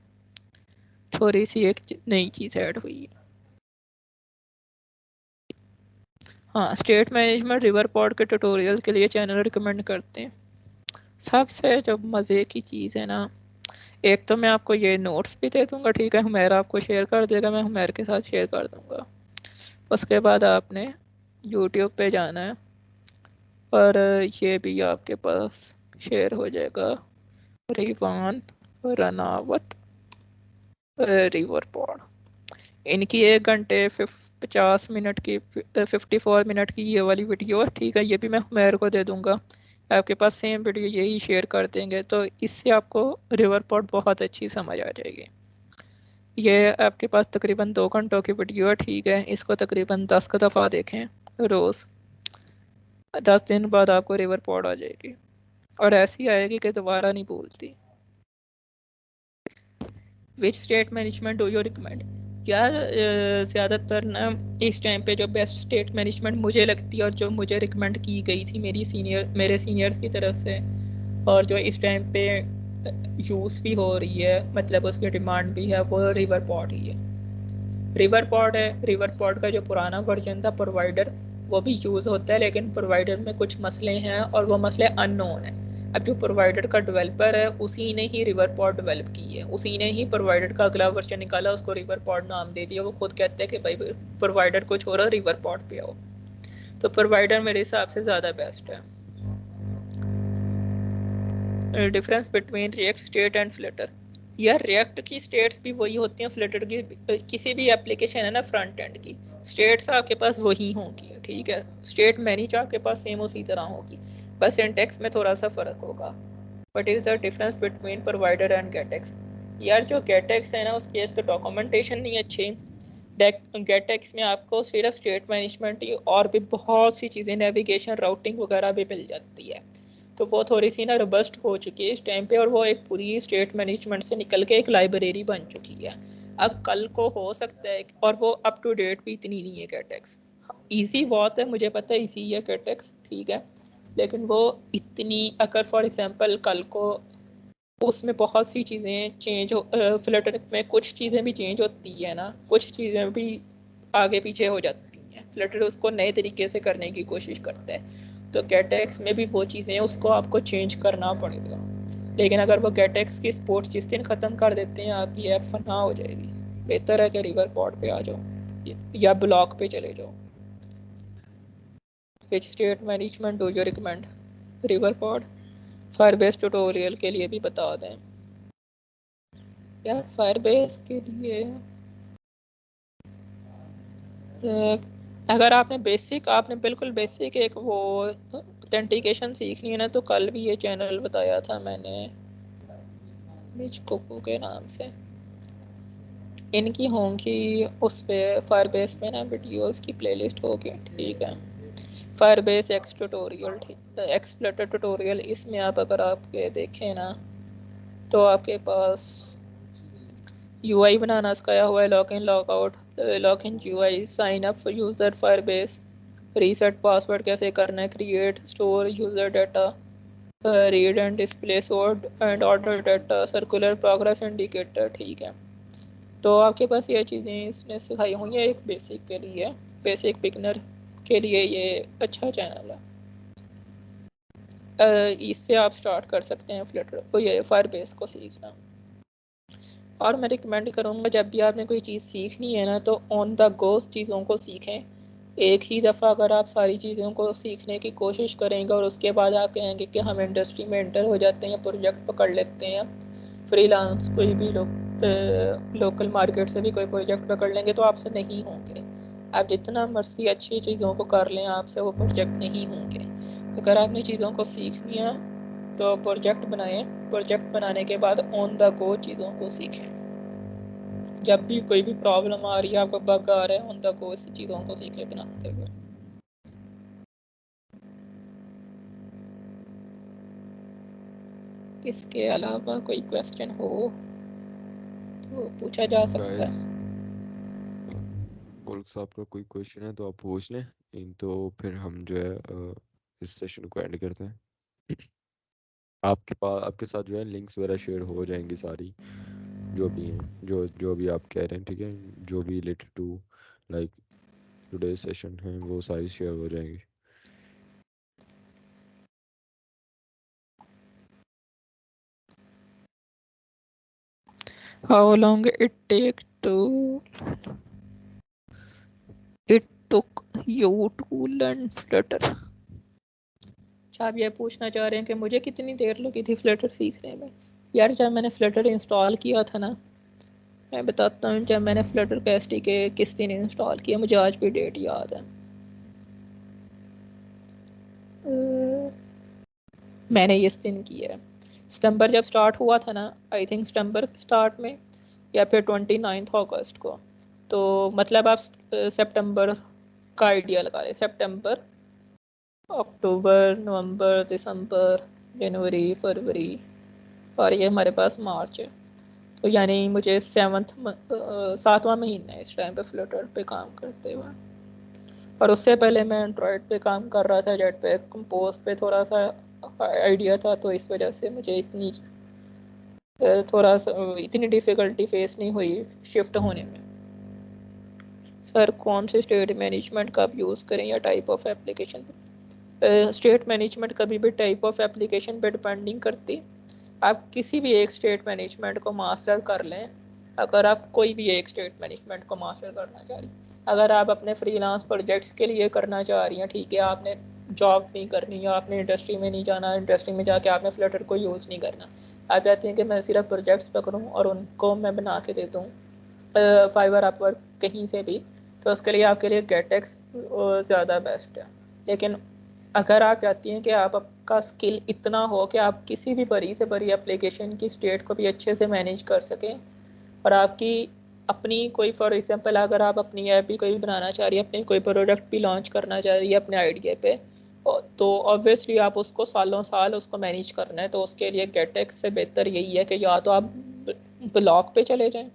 थोड़ी सी एक नई चीज़ ऐड हुई है। हाँ, स्टेट मैनेजमेंट रिवर पॉड के ट्यूटोरियल के लिए चैनल रिकमेंड करते हैं। सबसे जो मज़े की चीज़ है ना, एक तो मैं आपको ये नोट्स भी दे दूंगा, ठीक है, हुमैर आपको शेयर कर देगा, मैं हुमैर के साथ शेयर कर दूंगा। उसके बाद आपने यूट्यूब पे जाना है और ये भी आपके पास शेयर हो जाएगा, रिवान रनावत रिवर पॉड, इनकी 1 घंटे 50 मिनट की 54 मिनट की ये वाली वीडियो, ठीक है, ये भी मैं हुमैर को दे दूंगा, आपके पास सेम वीडियो यही शेयर कर देंगे, तो इससे आपको रिवर पॉड बहुत अच्छी समझ आ जाएगी। ये आपके पास तकरीबन 2 घंटों की वीडियो है, ठीक है। इसको तकरीबन 10 दफ़ा देखें रोज़। 10 दिन बाद आपको रिवर पॉड आ जाएगी और ऐसी आएगी कि दोबारा नहीं भूलती। Which state management do you recommend? यार ज़्यादातर ना इस टाइम पे जो बेस्ट स्टेट मैनेजमेंट मुझे लगती है और जो मुझे रिकमेंड की गई थी मेरे सीनियर्स की तरफ से, और जो इस टाइम पे यूज़ भी हो रही है, मतलब उसकी डिमांड भी है, वो रिवर पॉड ही है। रिवर पॉड है। रिवर पॉड का जो पुराना वर्जन था प्रोवाइडर, वो भी यूज़ होता है, लेकिन प्रोवाइडर में कुछ मसले हैं और वो मसले अननोन है। अब जो प्रोवाइडर का डेवलपर है उसी ने ही रिवर पॉड डेवलप की है, उसी ने ही प्रोवाइडर का अगला वर्जन निकाला, उसको रिवर पॉड नाम दे दिया। वो खुद कहते हैं कि भाई प्रोवाइडर को छोड़ो, रिवर पॉड पे आओ। तो प्रोवाइडर मेरे हिसाब से ज़्यादा बेस्ट है। Difference between react state and Flutter? यार रिएक्ट की स्टेट्स भी वही होती हैं फ्लटर की। किसी भी एप्लीकेशन है ना फ्रंट एंड की, स्टेट्स आपके पास वही होंगी, ठीक है। स्टेट मैनेज आपके पास सेम उसी तरह होगी, बस सिंटैक्स में थोड़ा सा फ़र्क होगा। What is the difference between provider and GetX? यार जो गेटेक्स है ना, उसकी एक तो डॉक्यूमेंटेशन नहीं अच्छी। गेटेक्स में आपको सिर्फ स्टेट मैनेजमेंट ही और भी बहुत सी चीज़ें, नेविगेशन, राउटिंग वगैरह भी मिल जाती है। तो वो थोड़ी सी ना रोबस्ट हो चुकी है इस टाइम पे, और वो एक पूरी स्टेट मैनेजमेंट से निकल के एक लाइब्रेरी बन चुकी है। अब कल को हो सकता है, और वो अप टू डेट भी इतनी नहीं है कैटेक्स। ईजी बहुत है, मुझे पता है ईजी है कैटेक्स, ठीक है, लेकिन वो इतनी, अगर फॉर एग्जांपल कल को उसमें बहुत सी चीज़ें चेंज हो, फ्लटर में कुछ चीज़ें भी चेंज होती है ना, कुछ चीज़ें भी आगे पीछे हो जाती हैं, फ्लटर उसको नए तरीके से करने की कोशिश करता है। तो कैटेक्स में भी वो चीज़ें हैं, उसको आपको चेंज करना पड़ेगा। लेकिन अगर वो कैटेक्स की सपोर्ट जिस दिन ख़त्म कर देते हैं, आपकी ऐप फना हो जाएगी। बेहतर है कि रिवर पॉड पे आ जाओ या ब्लॉक पे चले जाओ। विच state management do you recommend? River pod. Firebase tutorial के लिए भी बता दें यार, फायरबेस के लिए अगर आपने बिल्कुल बेसिक एक वो ऑथेंटिकेशन सीखनी है ना, तो कल भी ये चैनल बताया था मैंने, मिच कोको के नाम से, इनकी होंगी उस पे फायरबेस पे ना वीडियोस की प्लेलिस्ट होगी, ठीक है। फायरबेस एक्स ट्यूटोरियल, ठीक है, एक्सप्लोरर ट्यूटोरियल। इसमें आप अगर आपके देखें ना, तो आपके पास यूआई बनाना सिखाया हुआ है, log in log out, log in UI, sign up for user Firebase, reset password कैसे करना है, create store user data, read and display sort and order data, circular progress indicator, ठीक है। तो आपके पास ये चीज़ें इसने सिखाई हुई हैं एक बेसिक के लिए, बेसिक बिगनर के लिए ये अच्छा चैनल है। इससे आप स्टार्ट कर सकते हैं फ्लटर को, ये फायरबेस को सीखना। और मैं रिकमेंड करूँगा, जब भी आपने कोई चीज़ सीखनी है ना, तो ऑन द गो चीज़ों को सीखें। एक ही दफ़ा अगर आप सारी चीज़ों को सीखने की कोशिश करेंगे और उसके बाद आप कहेंगे कि हम इंडस्ट्री में एंटर हो जाते हैं, प्रोजेक्ट पकड़ लेते हैं, फ्रीलांस कोई भी लोकल मार्केट से भी कोई प्रोजेक्ट पकड़ लेंगे, तो आपसे नहीं होंगे। आप जितना मर्जी अच्छी चीज़ों को कर लें, आपसे वो प्रोजेक्ट नहीं होंगे। अगर आपने चीज़ों को सीखनी है तो प्रोजेक्ट बनाएं, प्रोजेक्ट बनाने के बाद ऑन द गो चीज़ों को सीखें। जब भी कोई भी प्रॉब्लम आ रही है, आपको बग आ रहा है, ऑन द गो इस चीज़ों को सीखे बनाते हुए। इसके अलावा कोई क्वेश्चन हो तो पूछा जा सकता गाइस, है। मुल्क साहब का कोई क्वेश्चन है तो आप पूछ लें, इन तो फिर हम जो है इस सेशन को एंड करते हैं। आपके पास, आपके साथ जो है लिंक्स वगैरह शेयर हो जाएंगी सारी, जो भी हैं, जो जो भी आप कह रहे हैं, ठीक है, जो भी related to like today session है, वो सारी शेयर हो जाएंगी। How long it took you to learn Flutter? अच्छा, आप ये पूछना चाह रहे हैं कि मुझे कितनी देर लगी थी फ्लटर सीखने में? यार जब मैंने फ्लटर इंस्टॉल किया था ना, मैं बताता हूँ, जब मैंने फ्लटर का एसडीके किस दिन इंस्टॉल किया, मुझे आज भी डेट याद है। मैंने इस दिन किया है, सितंबर जब स्टार्ट हुआ था ना, आई थिंक सितंबर के स्टार्ट में, या फिर 29 अगस्त को। तो मतलब आप सितंबर का आइडिया लगा लें, सितंबर, अक्टूबर, नवंबर, दिसंबर, जनवरी, फरवरी, और ये हमारे पास मार्च है। तो यानी मुझे 7वां महीना है इस टाइम पे फ्लटर पे काम करते हुए। और उससे पहले मैं एंड्रॉयड पे काम कर रहा था, जेट पे, कंपोज पे थोड़ा सा आइडिया था, तो इस वजह से मुझे थोड़ा सा इतनी डिफ़िकल्टी फेस नहीं हुई शिफ्ट होने में। सर कौन से स्टेट मैनेजमेंट का आप यूज़ करें या type of application? State management कभी भी टाइप ऑफ एप्लीकेशन पे डिपेंड नहीं करती। आप किसी भी एक स्टेट मैनेजमेंट को मास्टर कर लें, अगर आप कोई भी एक स्टेट मैनेजमेंट को मास्टर करना चाह रही, अगर आप अपने फ्रीलांस प्रोजेक्ट्स के लिए करना चाह रही हैं, ठीक है, आपने जॉब नहीं करनी या आपने इंडस्ट्री में नहीं जाना, इंडस्ट्री में जाके आपने फ्लटर को यूज़ नहीं करना, आप चाहती हैं कि मैं सिर्फ प्रोजेक्ट्स पकड़ूँ और उनको मैं बना के दे दूँ फाइवर, अपवर्क, कहीं से भी, तो उसके लिए आपके लिए गेटेक्स ज़्यादा बेस्ट है। लेकिन अगर आप चाहती हैं कि आपका स्किल इतना हो कि आप किसी भी बड़ी से बड़ी एप्लीकेशन की स्टेट को भी अच्छे से मैनेज कर सकें, और आपकी अपनी कोई, फॉर एग्जांपल अगर आप अपनी ऐप भी कोई बनाना चाह रही है, अपनी कोई प्रोडक्ट भी लॉन्च करना चाह रही है अपने आइडिया पे, तो ऑब्वियसली आप उसको सालों साल उसको मैनेज करना है, तो उसके लिए गेटेक्स से बेहतर यही है कि या तो आप ब्लॉक पे चले जाएं।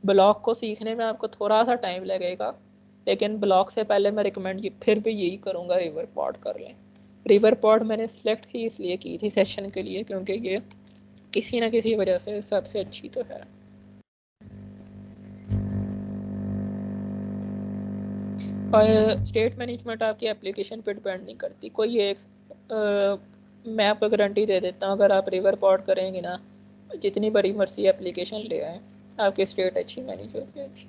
ब्लॉक को सीखने में आपको थोड़ा सा टाइम लगेगा, लेकिन ब्लॉक से पहले मैं रिकमेंड फिर भी यही करूँगा, रिवर पॉड कर लें। रिवर पॉड मैंने सेलेक्ट ही इसलिए की थी सेशन के लिए, क्योंकि ये किसी ना किसी वजह से सबसे अच्छी तो है। और स्टेट मैनेजमेंट आपकी एप्लीकेशन पर डिपेंड नहीं करती, कोई एक मैं आपको गारंटी दे देता हूँ, अगर आप रिवर पॉड करेंगे ना, जितनी बड़ी मर्जी एप्लीकेशन ले आए, आपकी स्टेट अच्छी मैनेज हो जाएगी।